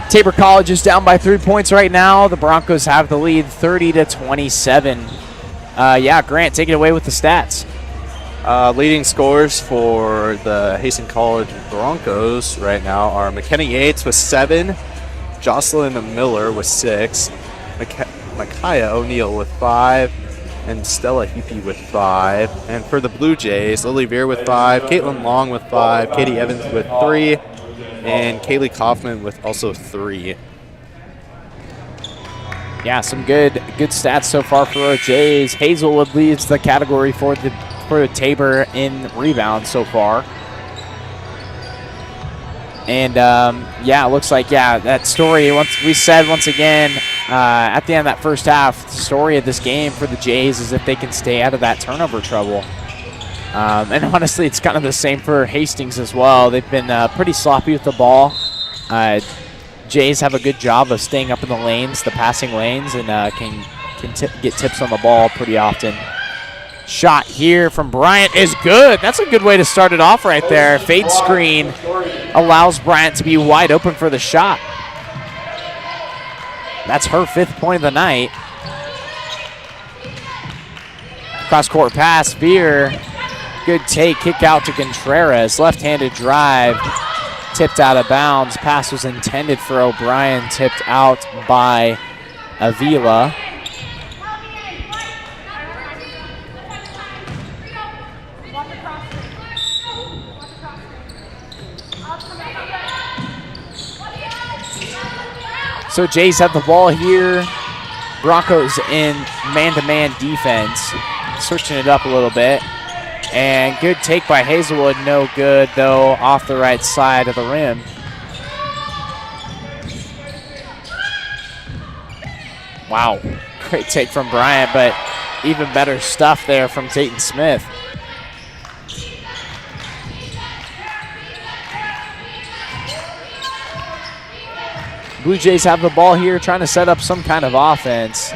Tabor College is down by 3 points right now. The Broncos have the lead 30-27. Yeah, Grant, take it away with the stats. Leading scores for the Hastings College Broncos right now are McKenna Yates with 7, Jocelyn Miller with 6, Micaiah O'Neill with 5, and Stella Heapy with 5. And for the Blue Jays, Lily Veer with 5, Caitlin Long with 5, Katie Evans with 3, and Kaylee Kaufman with also 3. Yeah, some good stats so far for our Jays. Hazelwood leads the category for Tabor in rebounds so far. And yeah, it looks like that story. Once again at the end of that first half, the story of this game for the Jays is if they can stay out of that turnover trouble. And honestly, it's kind of the same for Hastings as well. They've been pretty sloppy with the ball. Jays have a good job of staying up in the lanes, the passing lanes, and can get tips on the ball pretty often. Shot here from Bryant is good. That's a good way to start it off right there. Fade screen allows Bryant to be wide open for the shot. That's her 5th point of the night. Cross-court pass, Veer. Good take, kick out to Contreras. Left-handed drive, tipped out of bounds. Pass was intended for O'Brien, tipped out by Avila. So Jays have the ball here. Broncos in man-to-man defense, switching it up a little bit. And good take by Hazelwood, no good though, off the right side of the rim. Wow, great take from Bryant, but even better stuff there from Tayton Smith. Blue Jays have the ball here, trying to set up some kind of offense.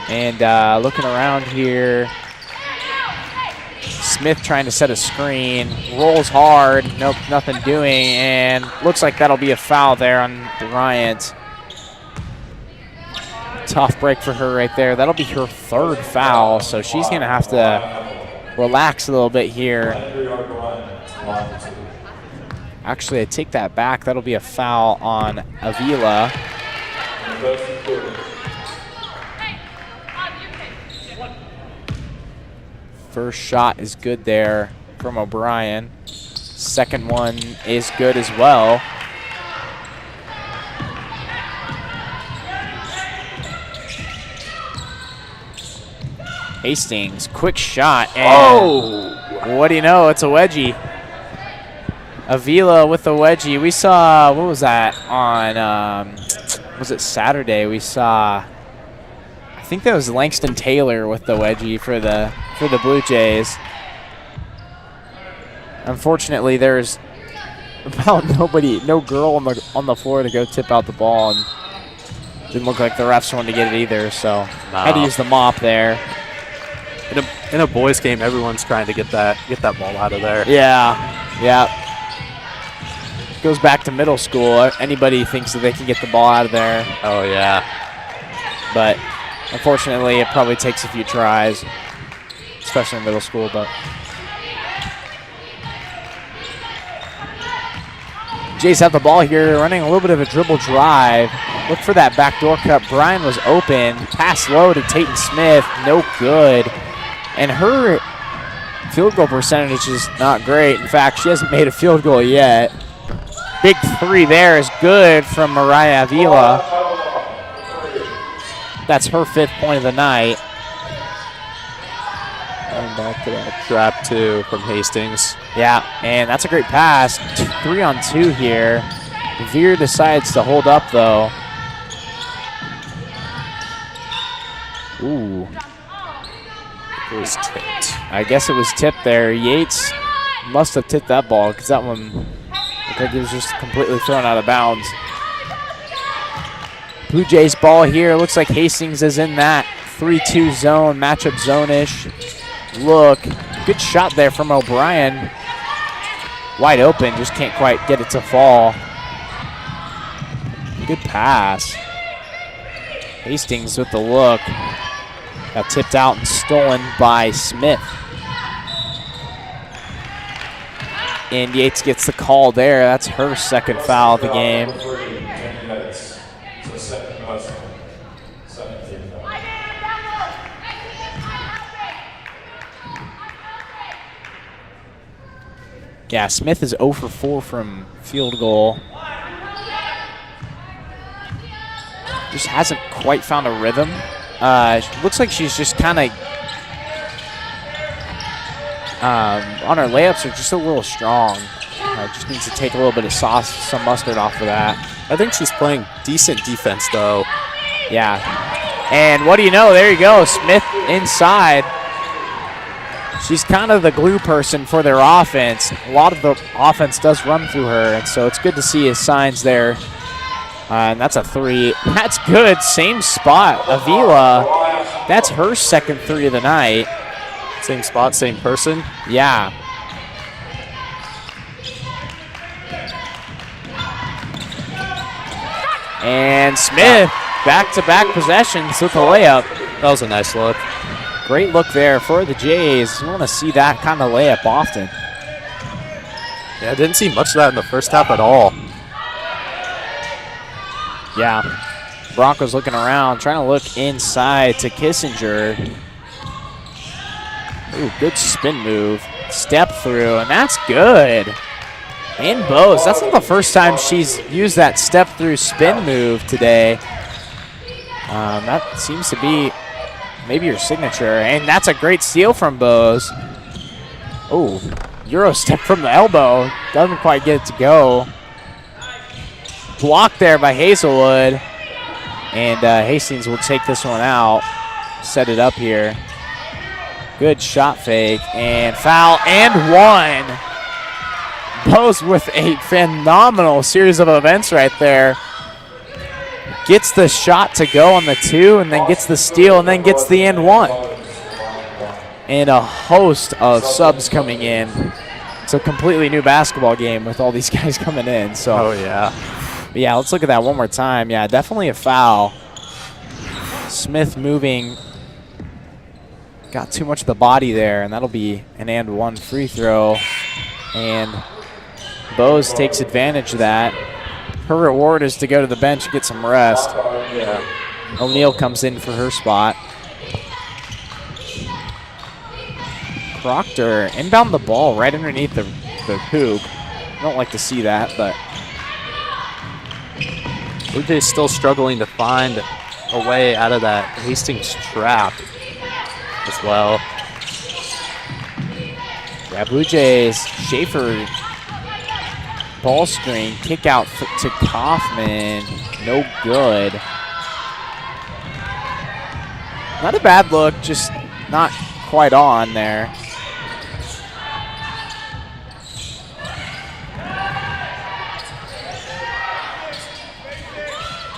And looking around here, Smith trying to set a screen, rolls hard, nope, nothing doing, and looks like that'll be a foul there on Bryant. Tough break for her right there. That'll be her 3rd foul, so she's gonna have to relax a little bit here. Actually, I take that back. That'll be a foul on Avila. First shot is good there from O'Brien. Second one is good as well. Hastings, quick shot. And what do you know? It's a wedgie. Avila with the wedgie. We saw, what was that on, was it Saturday? We saw, I think that was Langston Taylor with the wedgie for the Blue Jays. Unfortunately, there's about no girl on the floor to go tip out the ball, and Didn't look like the refs wanted to get it either, so had to use the mop there. In a boys' game, everyone's trying to get that ball out of there. Yeah. Goes back to middle school. Anybody thinks that they can get the ball out of there. Oh, yeah. But unfortunately, it probably takes a few tries, especially in middle school. But Jays have the ball here, running a little bit of a dribble drive. Look for that backdoor cut. Bryan was open. Pass low to Tatum Smith. No good. And her field goal percentage is not great. In fact, she hasn't made a field goal yet. Big three there is good from Mariah Avila. That's her 5th point of the night. And back to that trap, too, from Hastings. Yeah, and that's a great pass. 3-on-2 here. Veer decides to hold up, though. Ooh. It was tipped. I guess it was tipped there. Yates must have tipped that ball because that one looked like it was just completely thrown out of bounds. Blue Jays ball here. Looks like Hastings is in that 3-2 zone, matchup zone-ish look. Good shot there from O'Brien. Wide open, just can't quite get it to fall. Good pass. Hastings with the look. Got tipped out and stolen by Smith. And Yates gets the call there. That's her 2nd foul of the game. Yeah, Smith is 0 for 4 from field goal. Just hasn't quite found a rhythm. Looks like she's just kind of on her layups are just a little strong. Just needs to take a little bit of sauce, some mustard off of that. I think she's playing decent defense, though. Yeah. And what do you know? There you go. Smith inside. She's kind of the glue person for their offense. A lot of the offense does run through her, and so it's good to see his signs there. And that's a 3. That's good. Same spot. Avila, that's her 2nd 3 of the night. Same spot, same person? Yeah. And Smith, back-to-back possessions with a layup. That was a nice look. Great look there for the Jays. You want to see that kind of layup often. Yeah, I didn't see much of that in the first half at all. Yeah. Broncos looking around, trying to look inside to Kissinger. Ooh, good spin move. Step through, and that's good. And Bose, that's not the first time she's used that step through spin move today. That seems to be maybe your signature, and that's a great steal from Bose. Oh, Euro step from the elbow. Doesn't quite get it to go. Blocked there by Hazelwood, and Hastings will take this one out. Set it up here. Good shot fake, and foul, and 1. Bose with a phenomenal series of events right there. Gets the shot to go on the 2, and then gets the steal, and then gets the and 1. And a host of subs coming in. It's a completely new basketball game with all these guys coming in. So, oh, yeah. Yeah, let's look at that one more time. Yeah, definitely a foul. Smith moving. Got too much of the body there, and that'll be an and 1 free throw. And Bose takes advantage of that. Her reward is to go to the bench and get some rest. Yeah. O'Neal comes in for her spot. Proctor inbound the ball right underneath the hoop. I don't like to see that, but Blue Jays still struggling to find a way out of that Hastings trap as well. Yeah, Blue Jays, Schaefer, ball screen, kick out to Kaufman, no good. Not a bad look, just not quite on there.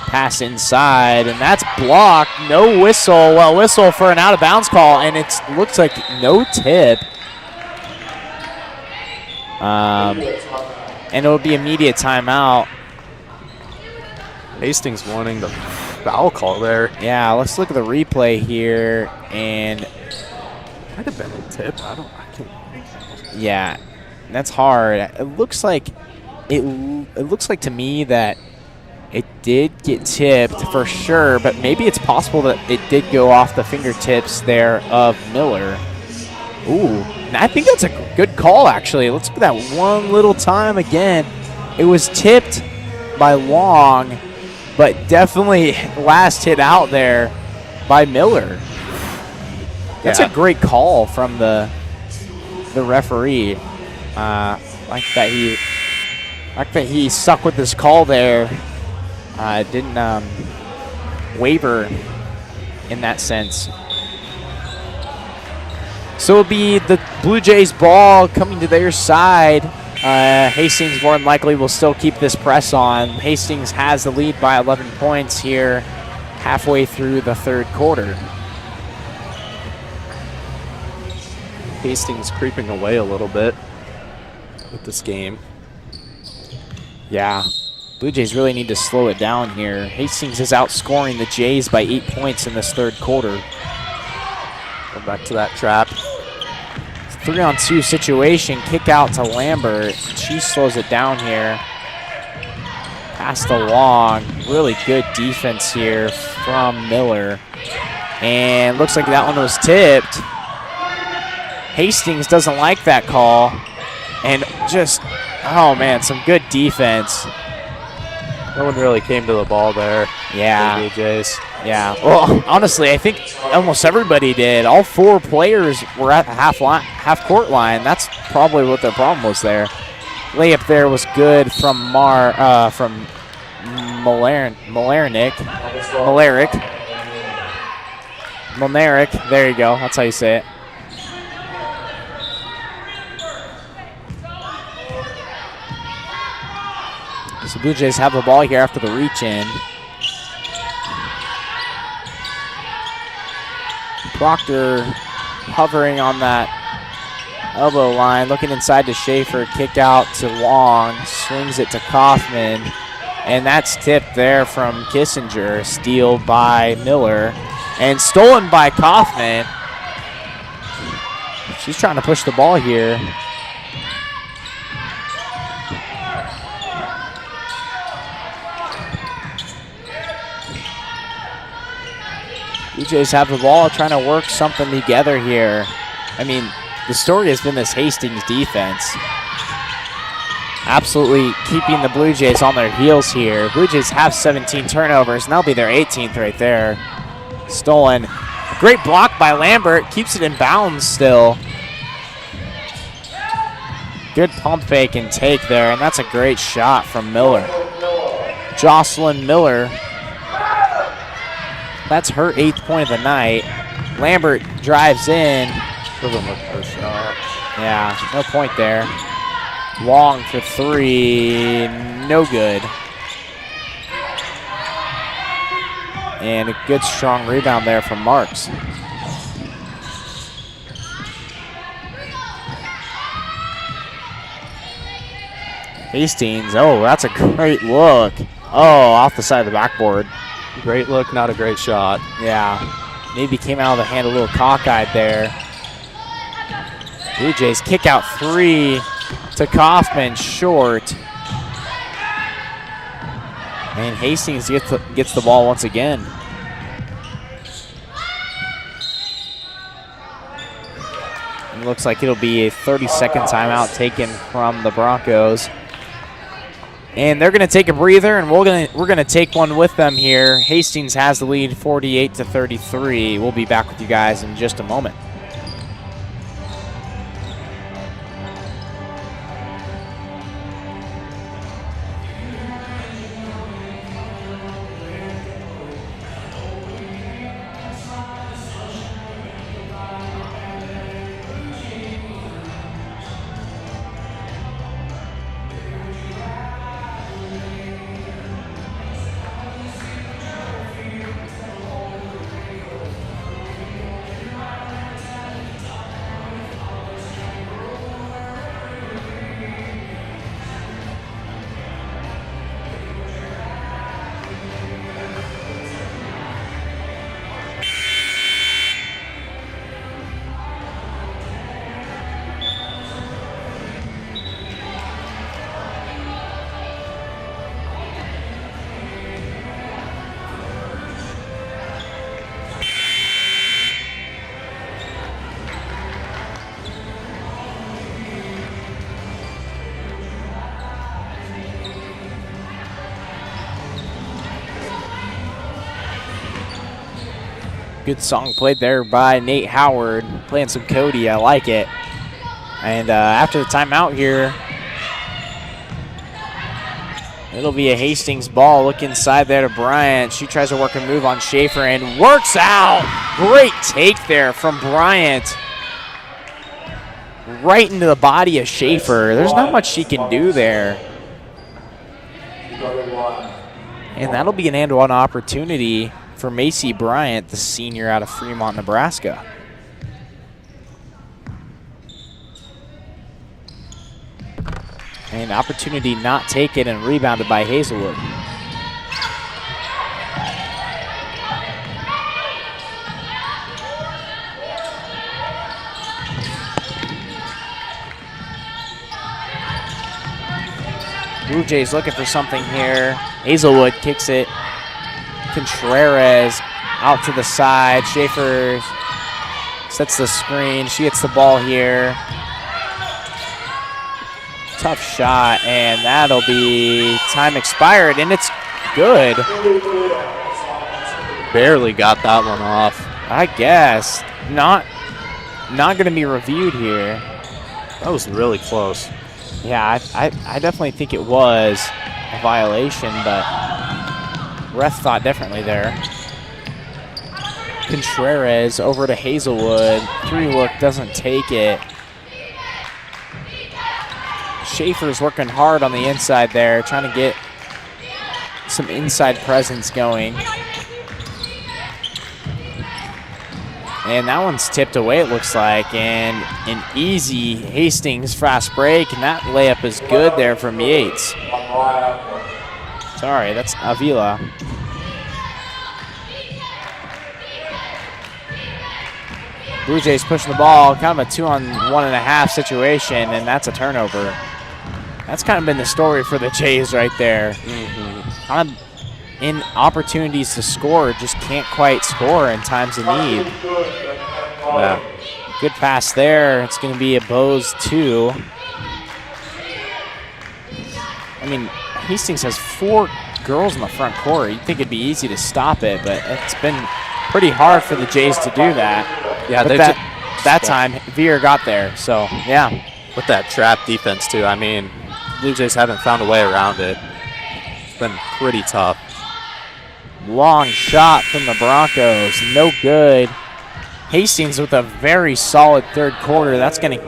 Pass inside, and that's blocked. No whistle. Well, whistle for an out-of-bounds call, and it looks like no tip. And it'll be immediate timeout. Hastings wanting the foul call there. Yeah, let's look at the replay here, and Might have been a tip. I can't. yeah, that's hard. It looks like it looks like to me that it did get tipped for sure, but maybe it's possible that it did go off the fingertips there of Miller. Ooh, and I think that's a good call, actually. Let's look at that one little time again. It was tipped by Long, but definitely last hit out there by Miller. That's a great call from the referee. Like that he stuck with this call there. Didn't waver in that sense. So it'll be the Blue Jays ball coming to their side. Hastings more than likely will still keep this press on. Hastings has the lead by 11 points here halfway through the third quarter. Hastings creeping away a little bit with this game. Yeah. Blue Jays really need to slow it down here. Hastings is outscoring the Jays by 8 points in this third quarter. Go back to that trap. 3-on-2 situation. Kick out to Lambert. She slows it down here. Pass to Long. Really good defense here from Miller. And looks like that one was tipped. Hastings doesn't like that call. And just, oh man, some good defense. No one really came to the ball there. Yeah. The Jays. Yeah. Well, honestly, I think almost everybody did. All four players were at the half-court line. That's probably what their problem was there. Layup there was good from Malerick. There you go. That's how you say it. So Blue Jays have the ball here after the reach in. Proctor hovering on that elbow line, looking inside to Schaefer, kick out to Long, swings it to Kaufman, and that's tipped there from Kissinger, steal by Miller, and stolen by Kaufman. She's trying to push the ball here. Blue Jays have the ball, trying to work something together here. I mean, the story has been this Hastings defense. Absolutely keeping the Blue Jays on their heels here. Blue Jays have 17 turnovers, and that'll be their 18th right there. Stolen. Great block by Lambert, keeps it in bounds still. Good pump fake and take there, and that's a great shot from Miller. Jocelyn Miller. That's her 8th point of the night. Lambert drives in. Doesn't look for a shot. Yeah, no point there. Long for three, no good. And a good strong rebound there from Marks. Hastings, oh, that's a great look. Oh, off the side of the backboard. Great look, not a great shot. Yeah, maybe came out of the hand a little cockeyed there. Blue Jays kick out three to Kaufman, short. And Hastings gets the ball once again. It looks like it'll be a 30-second timeout taken from the Broncos. And they're going to take a breather, and we're going to take one with them here. Hastings has the lead 48-33. We'll be back with you guys in just a moment. Good song played there by Nate Howard, playing some Cody. I like it. And after the timeout here, it'll be a Hastings ball. Look inside there to Bryant. She tries to work a move on Schaefer and works out. Great take there from Bryant. Right into the body of Schaefer. There's not much she can do there. And that'll be an and-one opportunity for Macy Bryant, the senior out of Fremont, Nebraska. An opportunity not taken and rebounded by Hazelwood. Blue Jays looking for something here. Hazelwood kicks it. Contreras out to the side. Schaefer sets the screen. She gets the ball here. Tough shot, and that'll be time expired, and it's good. Barely got that one off. I guess. Not going to be reviewed here. That was really close. Yeah, I definitely think it was a violation, but ref thought differently there. Contreras over to Hazelwood. 3-look doesn't take it. Schaefer's working hard on the inside there, trying to get some inside presence going. And that one's tipped away, it looks like, and an easy Hastings fast break, and that layup is good there from Yates. Sorry, that's Avila. Blue Jays pushing the ball, kind of a 2-on-1.5 situation, and that's a turnover. That's kind of been the story for the Jays right there. Kind of in opportunities to score, just can't quite score in times of need. Yeah. Good pass there. It's going to be a Bose 2. I mean, Hastings has 4 girls in the front court. You'd think it'd be easy to stop it, but it's been pretty hard for the Jays to do that. Yeah, but that time, Veer got there, so yeah. With that trap defense, too. I mean, Blue Jays haven't found a way around it. It's been pretty tough. Long shot from the Broncos, no good. Hastings with a very solid third quarter. That's going to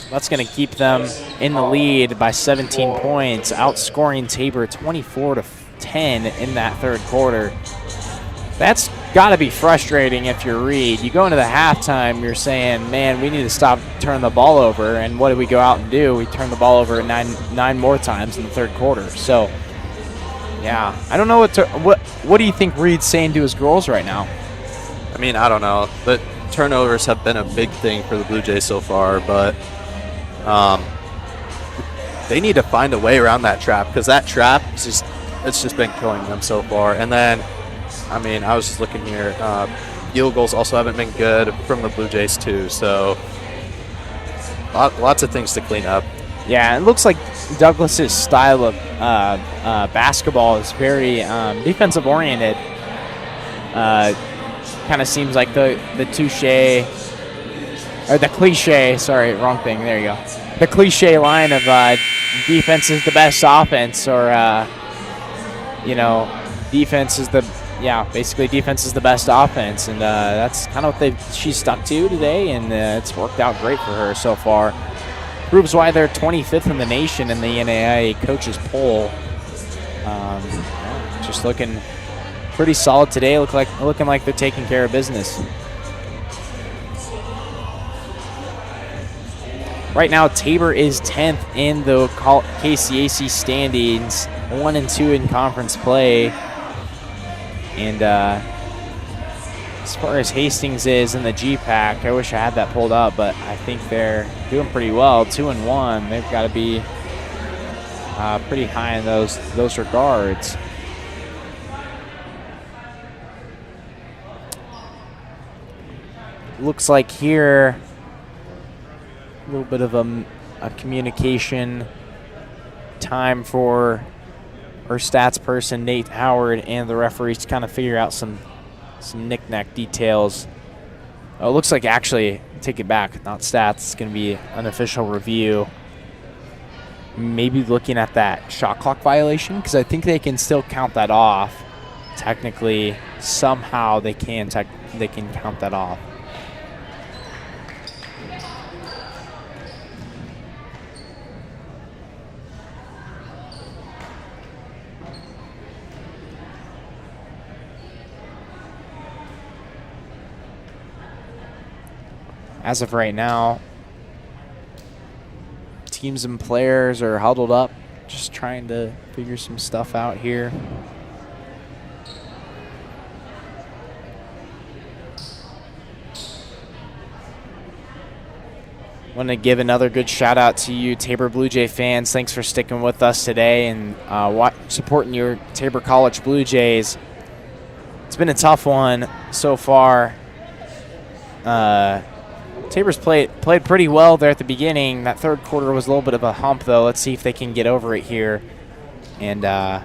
that's going to keep them in the lead by 17 points, outscoring Tabor 24-10 in that third quarter. That's got to be frustrating if you're Reed. You go into the halftime, you're saying, man, we need to stop turning the ball over. And what did we go out and do? We turned the ball over nine more times in the third quarter. So, yeah, I don't know what do you think Reed's saying to his girls right now? I mean, I don't know. But turnovers have been a big thing for the Blue Jays so far. But they need to find a way around that trap, because that trap it's just been killing them so far. And then, I mean, I was just looking here. Field goals also haven't been good from the Blue Jays too. So lots of things to clean up. Yeah, it looks like Douglas's style of basketball is very defensive oriented. Kind of seems like the cliche. Sorry, wrong thing. There you go. The cliche line of defense is the best offense, or defense is basically defense is the best offense, and that's kind of what she's stuck to today, and it's worked out great for her so far. Proves why they're 25th in the nation in the NAIA coaches poll. Just looking pretty solid today. Looking like they're taking care of business. Right now, Tabor is 10th in the KCAC standings, 1-2 in conference play. And as far as Hastings is in the GPAC, I wish I had that pulled up, but I think they're doing pretty well. 2-1. They've got to be pretty high in those regards. Looks like here a little bit of a communication time for our stats person, Nate Howard, and the referees to kind of figure out some some knick-knack details. Oh, it looks like actually, take it back, not stats. It's going to be an official review. Maybe looking at that shot clock violation, because I think they can still count that off. Technically, somehow they can count that off. As of right now, teams and players are huddled up, just trying to figure some stuff out here. Want to give another good shout out to you, Tabor Blue Jay fans. Thanks for sticking with us today and supporting your Tabor College Blue Jays. It's been a tough one so far. Tabor's played pretty well there at the beginning. That third quarter was a little bit of a hump, though. Let's see if they can get over it here and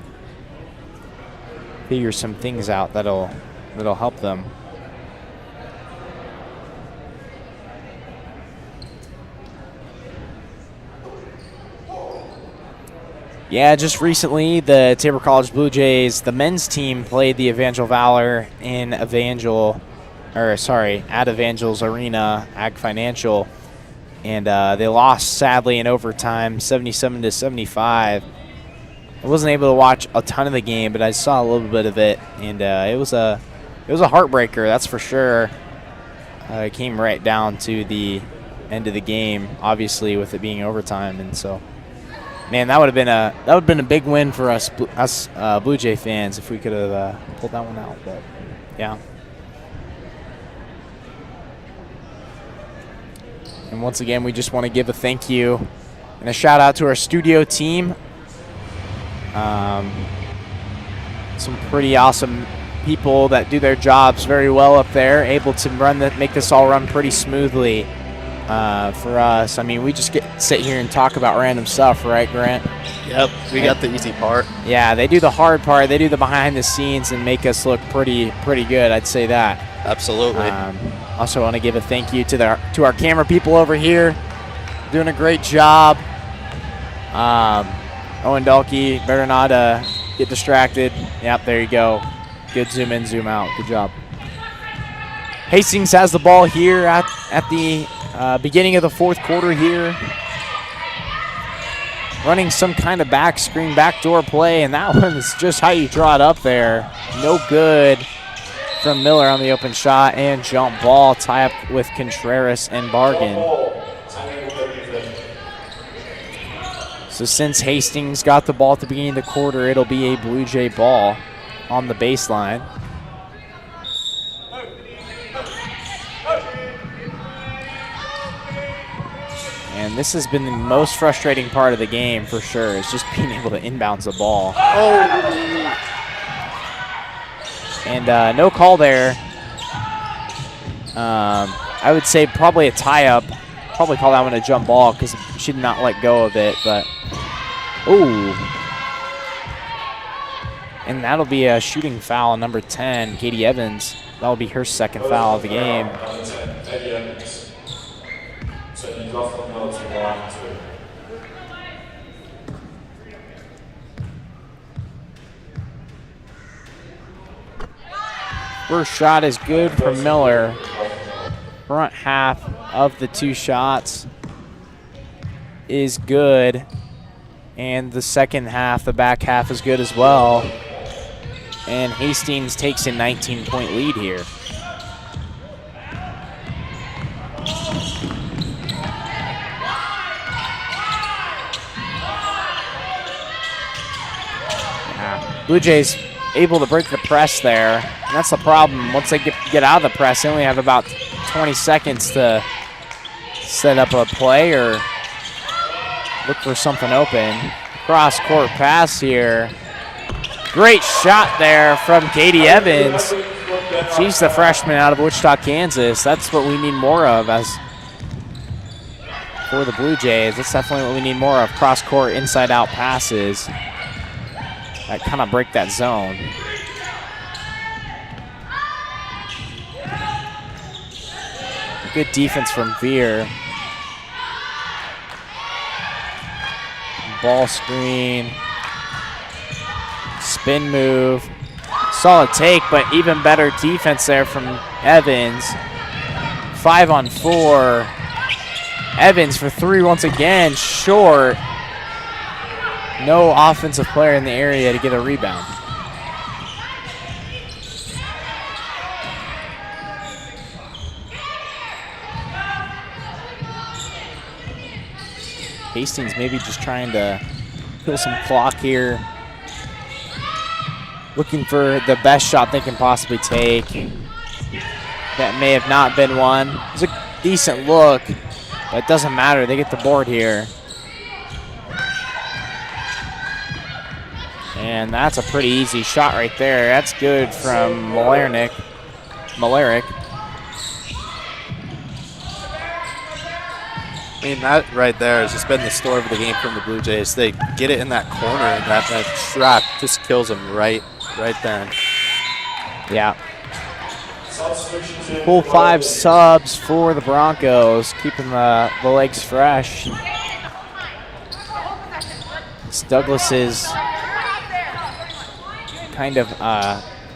figure some things out that'll help them. Yeah, just recently, the Tabor College Blue Jays, the men's team played the Evangel Valor in at Evangel's Arena, Ag Financial, and they lost sadly in overtime, 77-75. I wasn't able to watch a ton of the game, but I saw a little bit of it, and it was a heartbreaker, that's for sure. It came right down to the end of the game, obviously with it being overtime, and so. Man, that would have been a big win for us Blue Jay fans if we could have pulled that one out. But yeah. And once again, we just want to give a thank you and a shout out to our studio team. Some pretty awesome people that do their jobs very well up there, able to make this all run pretty smoothly. For us, I mean, we just sit here and talk about random stuff, right, Grant? Yep, we got the easy part. Yeah, they do the hard part. They do the behind the scenes and make us look pretty good. I'd say that. Absolutely. Also, want to give a thank you to our camera people over here, doing a great job. Owen Dalkey, better not get distracted. Yep, there you go. Good zoom in, zoom out. Good job. Hastings has the ball here at the beginning of the fourth quarter here. Running some kind of backdoor play, and that one's just how you draw it up there. No good from Miller on the open shot, and jump ball tie up with Contreras and Bargan. So since Hastings got the ball at the beginning of the quarter, it'll be a Blue Jay ball on the baseline. And this has been the most frustrating part of the game for sure, is just being able to inbounds the ball. Oh. And no call there. I would say probably a tie-up. Probably call that one a jump ball because she did not let go of it. But, ooh. And that'll be a shooting foul on number 10, Katie Evans. That'll be her second foul of the game. First shot is good from Miller. Front half of the two shots is good. And the second half, the back half, is good as well. And Hastings takes a 19-point lead here. Blue Jays able to break the press there. And that's the problem. Once they get out of the press, they only have about 20 seconds to set up a play or look for something open. Cross-court pass here. Great shot there from Katie Evans. She's the freshman out of Wichita, Kansas. That's what we need more of as for the Blue Jays. That's definitely what we need more of, cross-court, inside-out passes that kind of break that zone. Good defense from Veer. Ball screen. Spin move. Solid take, but even better defense there from Evans. 5-on-4. Evans for 3 once again, short. No offensive player in the area to get a rebound. Hastings maybe just trying to kill some clock here. Looking for the best shot they can possibly take. That may have not been one. It was a decent look, but it doesn't matter. They get the board here. And that's a pretty easy shot right there. That's good from Malaric. I mean, that right there has just been the story of the game from the Blue Jays. They get it in that corner, and that trap just kills them right then. Yeah. Full 5 subs for the Broncos, keeping the legs fresh. It's Douglas's kind of,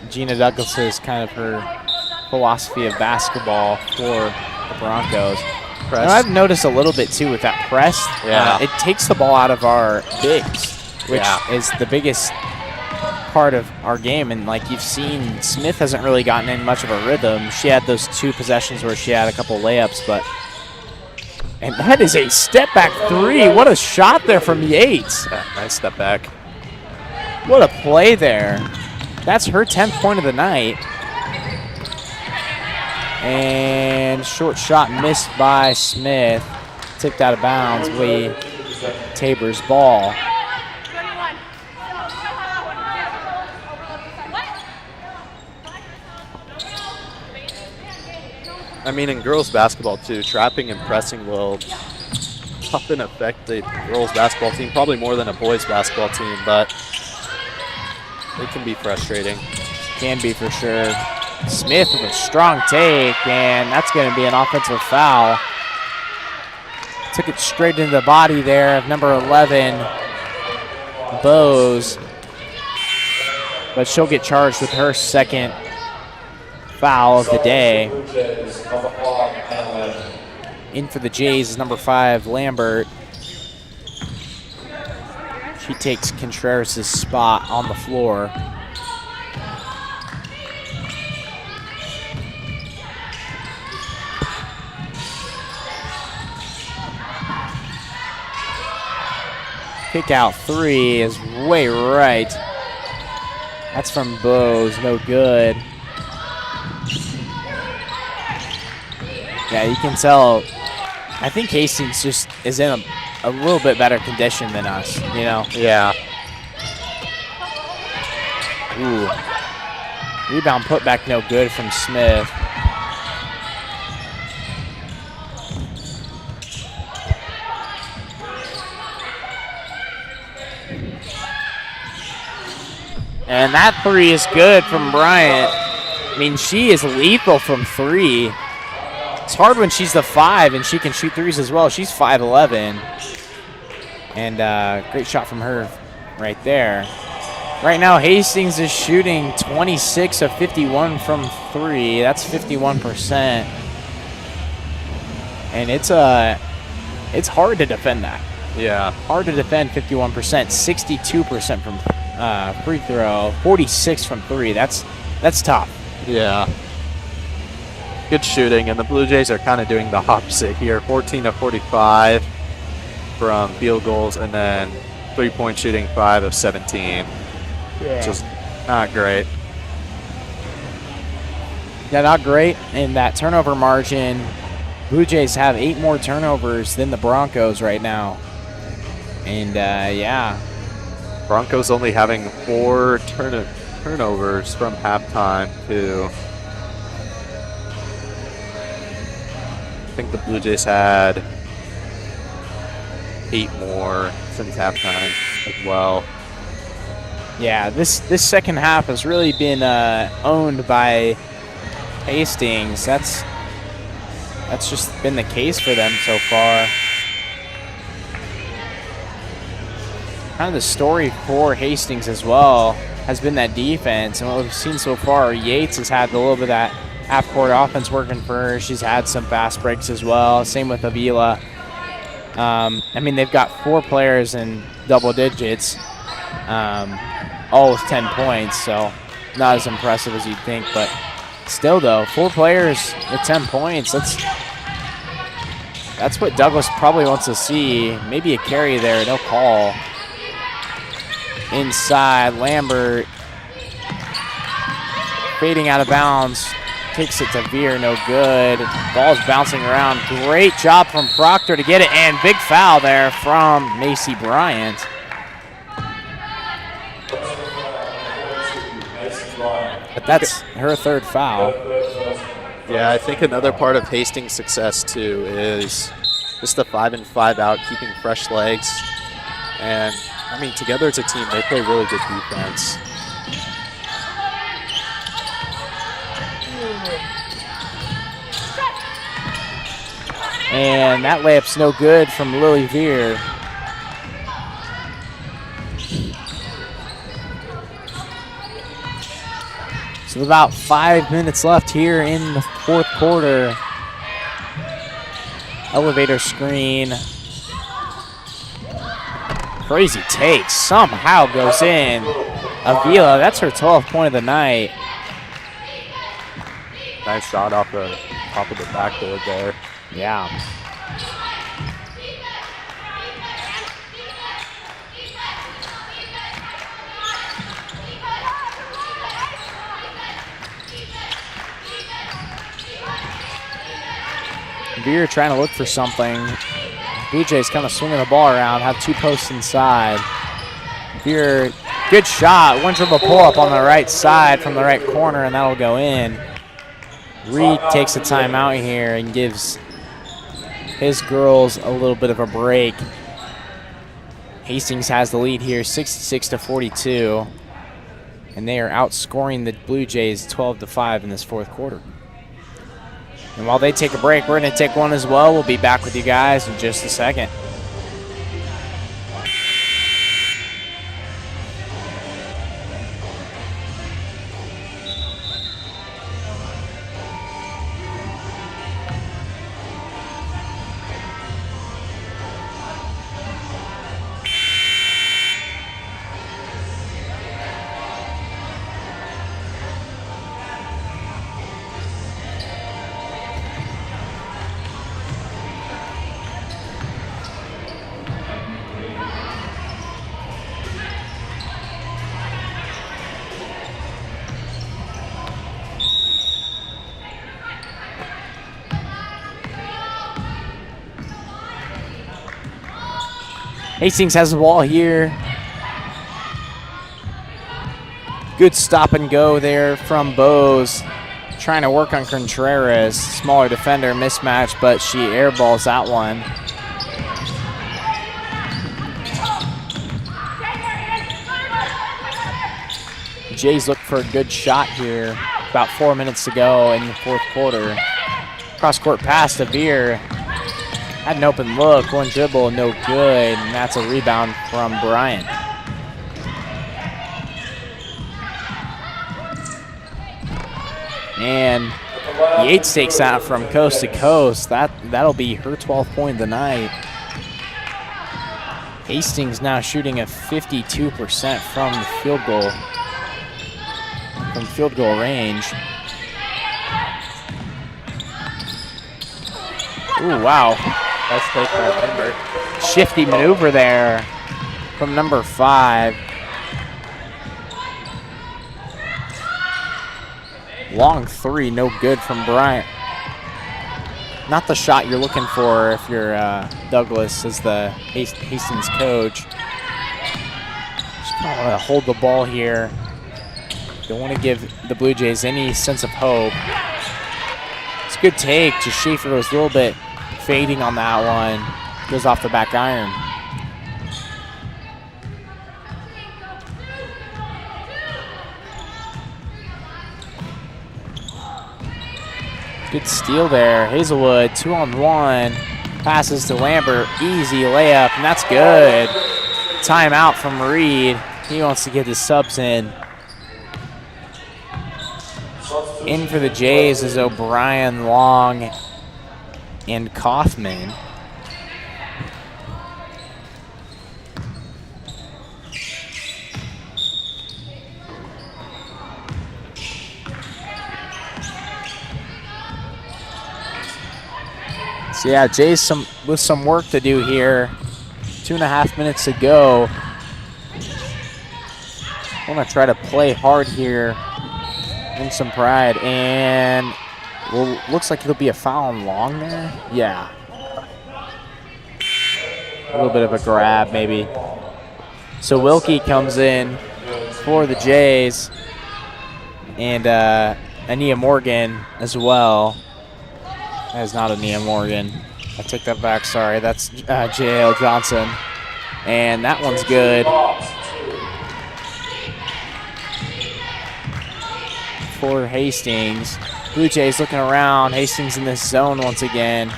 Gina Douglas's kind of her philosophy of basketball for the Broncos. And I've noticed a little bit too with that press. Yeah. It takes the ball out of our bigs, which is the biggest part of our game. And like you've seen, Smith hasn't really gotten in much of a rhythm. She had those 2 possessions where she had a couple layups, and that is a step back 3. What a shot there from Yates. Yeah, nice step back. What a play there. That's her 10th point of the night. And short shot missed by Smith. Tipped out of bounds. Tabor's ball. I mean, in girls basketball too, trapping and pressing will often affect the girls basketball team, probably more than a boys basketball team, but it can be frustrating. Can be for sure. Smith with a strong take, and that's going to be an offensive foul. Took it straight into the body there of number 11, Bose. But she'll get charged with her 2nd foul of the day. In for the Jays is number 5, Lambert. She takes Contreras' spot on the floor. Kick out 3 is way right. That's from Bose, no good. Yeah, you can tell. I think Hastings just is in a little bit better condition than us, you know? Yeah. Ooh. Rebound put back no good from Smith. And that 3 is good from Bryant. I mean, she is lethal from 3. It's hard when she's the 5 and she can shoot 3s as well. She's 5'11". And great shot from her right there. Right now, Hastings is shooting 26 of 51 from 3. That's 51%. And it's hard to defend that. Yeah. Hard to defend 51%. 62% from free throw, 46 from 3. That's tough. Yeah. Good shooting, and the Blue Jays are kind of doing the opposite here. 14 of 45 from field goals, and then 3-point shooting 5 of 17. Which is not great. Yeah, not great. And that turnover margin, Blue Jays have 8 more turnovers than the Broncos right now. And yeah. Broncos only having 4 turnovers from halftime to, I think the Blue Jays had 8 more since halftime as well. Yeah, this second half has really been owned by Hastings. That's that's just been the case for them so far. Kind of the story for Hastings as well has been that defense, and what we've seen so far, Yates has had a little bit of that half-court offense working for her. She's had some fast breaks as well. Same with Avila. I mean, they've got 4 players in double digits, all with 10 points, so not as impressive as you'd think, but still, though, 4 players with 10 points, that's what Douglas probably wants to see. Maybe a carry there, no call. Inside, Lambert fading out of bounds, takes it to Veer, no good. Ball's bouncing around. Great job from Proctor to get it, and big foul there from Macy Bryant. But that's her 3rd foul. Yeah, I think another part of Hastings' success too is just the 5 and 5 out, keeping fresh legs. And I mean, together as a team, they play really good defense. And that layup's no good from Lily Veer. So about 5 minutes left here in the 4th quarter. Elevator screen. Crazy take, somehow goes in. Avila, that's her 12th point of the night. Nice shot off the top of the backboard there. Yeah. Veer trying to look for something. BJ's kind of swinging the ball around, have 2 posts inside. Veer, good shot. 1 dribble pull-up on the right side from the right corner, and that'll go in. Reed takes a timeout here and gives his girls a little bit of a break. Hastings has the lead here, 66-42, and they are outscoring the Blue Jays 12-5 in this 4th quarter. And while they take a break, we're going to take one as well. We'll be back with you guys in just a second. Hastings has the ball here. Good stop and go there from Bose. Trying to work on Contreras. Smaller defender, mismatch, but she airballs that one. Jays look for a good shot here. About 4 minutes to go in the 4th quarter. Cross-court pass to Veer. Had an open look, 1 dribble, no good, and that's a rebound from Bryant. And Yates takes that from coast to coast. That'll be her 12th point of the night. Hastings now shooting at 52% from the field goal range. Ooh, wow. Nice take by Lambert. Shifty maneuver there from number 5. Long 3, no good from Bryant. Not the shot you're looking for if you're Douglas as the Hastings coach. Just kind of want to hold the ball here. Don't want to give the Blue Jays any sense of hope. It's a good take. Just Schaefer was a little bit fading on that one. Goes off the back iron. Good steal there. Hazelwood, 2-on-1. Passes to Lambert. Easy layup, and that's good. Timeout from Reed. He wants to get his subs in. In for the Jays is O'Brien, Long, and Kaufman. So yeah, Jays with some work to do here. 2.5 minutes to go. Want to try to play hard here. In some pride, and well, looks like it'll be a foul on Long there. Yeah. A little bit of a grab, maybe. So Wilkie comes in for the Jays, and Ania Morgan as well. That is not Ania Morgan. I took that back, sorry. That's J.L. Johnson. And that one's good. For Hastings. Blue Jays looking around. Hastings in this zone once again.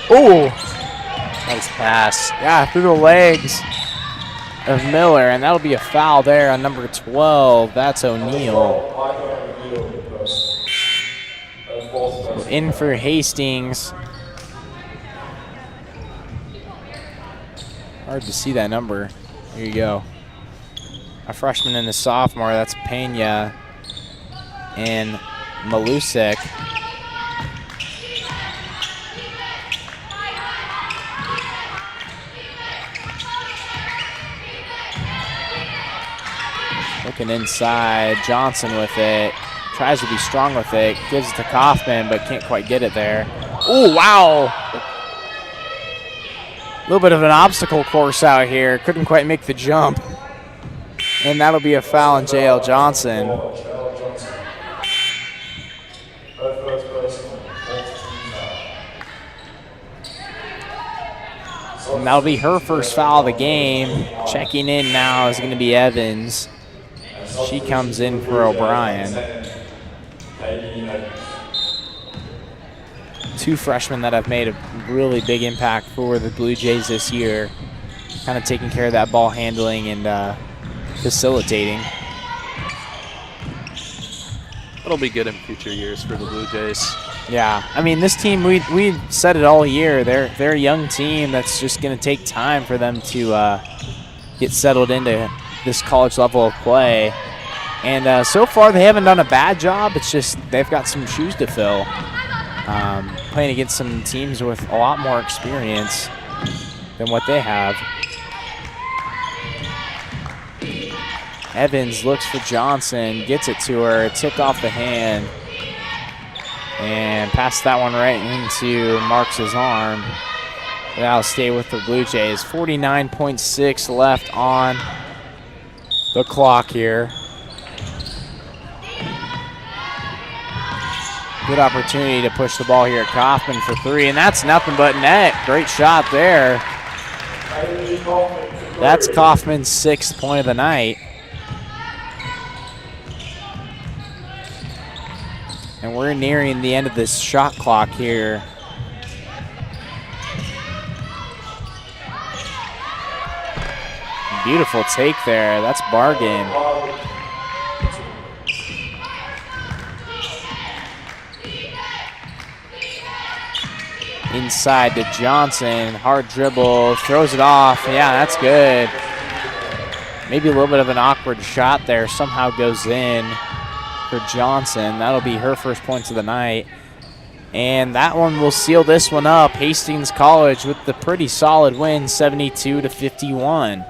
Oh, nice pass. Yeah, through the legs of Miller, and that'll be a foul there on number 12. That's O'Neal. In for Hastings. Hard to see that number. Here you go. A freshman and a sophomore. That's Pena and Malusek. Looking inside. Johnson with it. Tries to be strong with it. Gives it to Kaufman, but can't quite get it there. Oh, wow. A little bit of an obstacle course out here. Couldn't quite make the jump. And that'll be a foul on J.L. Johnson. And that'll be her first foul of the game. Checking in now is going to be Evans. She comes in for O'Brien. Two freshmen that have made a really big impact for the Blue Jays this year. Kind of taking care of that ball handling and facilitating. That'll be good in future years for the Blue Jays. Yeah, I mean, this team, we said it all year. They're a young team that's just going to take time for them to get settled into this college level of play. And so far, they haven't done a bad job. It's just they've got some shoes to fill. Playing against some teams with a lot more experience than what they have. Evans looks for Johnson, gets it to her, tipped off the hand, and passed that one right into Marks' arm. That'll stay with the Blue Jays. 49.6 left on the clock here. Good opportunity to push the ball here at Kaufman for three, and that's nothing but net. Great shot there. That's Kaufman's 6th point of the night. And we're nearing the end of this shot clock here. Beautiful take there. That's bargain. Inside to Johnson, hard dribble, throws it off. Yeah, that's good. Maybe a little bit of an awkward shot there. Somehow goes in for Johnson. That'll be her first points of the night. And that one will seal this one up. Hastings College with the pretty solid win, 72-51.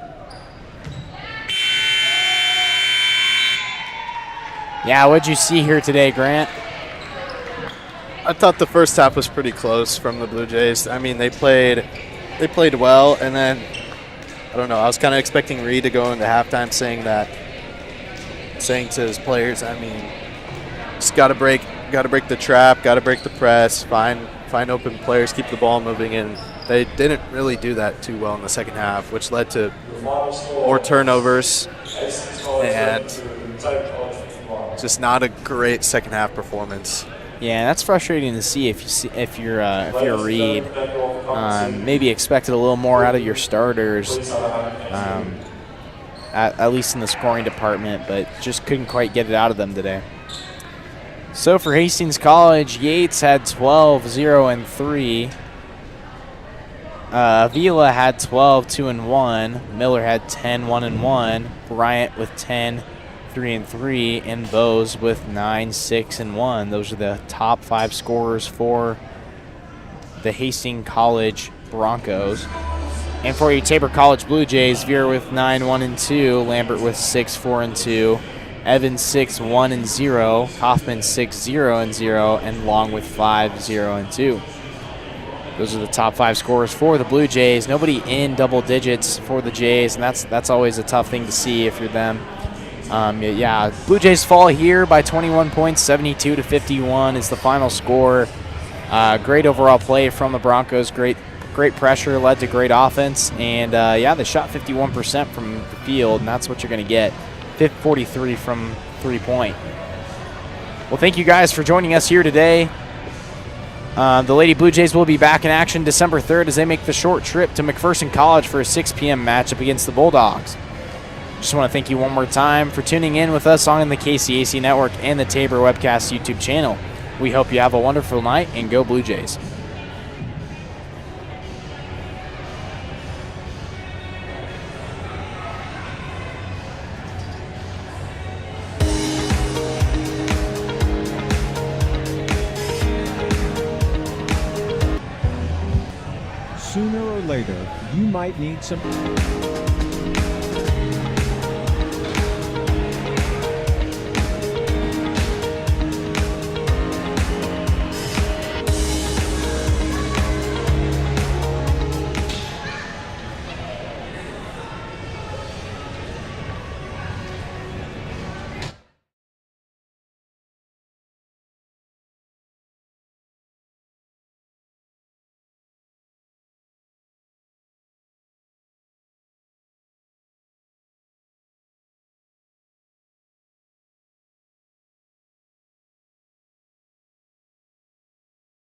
Yeah, what'd you see here today, Grant? I thought the first half was pretty close from the Blue Jays. I mean, they played well, and then I don't know. I was kind of expecting Reed to go into halftime saying to his players, I mean, just got to break the trap, got to break the press, find open players, keep the ball moving, and they didn't really do that too well in the second half, which led to more turnovers and just not a great second half performance. Yeah, that's frustrating to see if you're Reed. Maybe expected a little more out of your starters, at least in the scoring department, but just couldn't quite get it out of them today. So for Hastings College, Yates had 12, 0, and 3. Avila had 12, 2, and 1. Miller had 10, 1, and 1. Bryant with 10, 3, and 3. And Bose with 9, 6, and 1. Those are the top 5 scorers for the Hastings College Broncos. And for your Tabor College Blue Jays, Vera with 9, 1, and 2. Lambert with 6, 4, and 2. Evans 6, 1, and 0. Kaufman 6, 0, and 0. And Long with 5, 0, and 2. Those are the top 5 scorers for the Blue Jays. Nobody in double digits for the Jays, and that's always a tough thing to see if you're them. Yeah, Blue Jays fall here by 21 points, 72-51 is the final score. Great overall play from the Broncos. Great pressure led to great offense, and yeah, they shot 51% from the field, and that's what you're going to get. 43 from 3-point. Well, thank you guys for joining us here today. The Lady Blue Jays will be back in action December 3rd as they make the short trip to McPherson College for a 6 p.m. matchup against the Bulldogs. Just want to thank you one more time for tuning in with us on the KCAC Network and the Tabor Webcast YouTube channel. We hope you have a wonderful night, and go Blue Jays. Sooner or later, you might need some...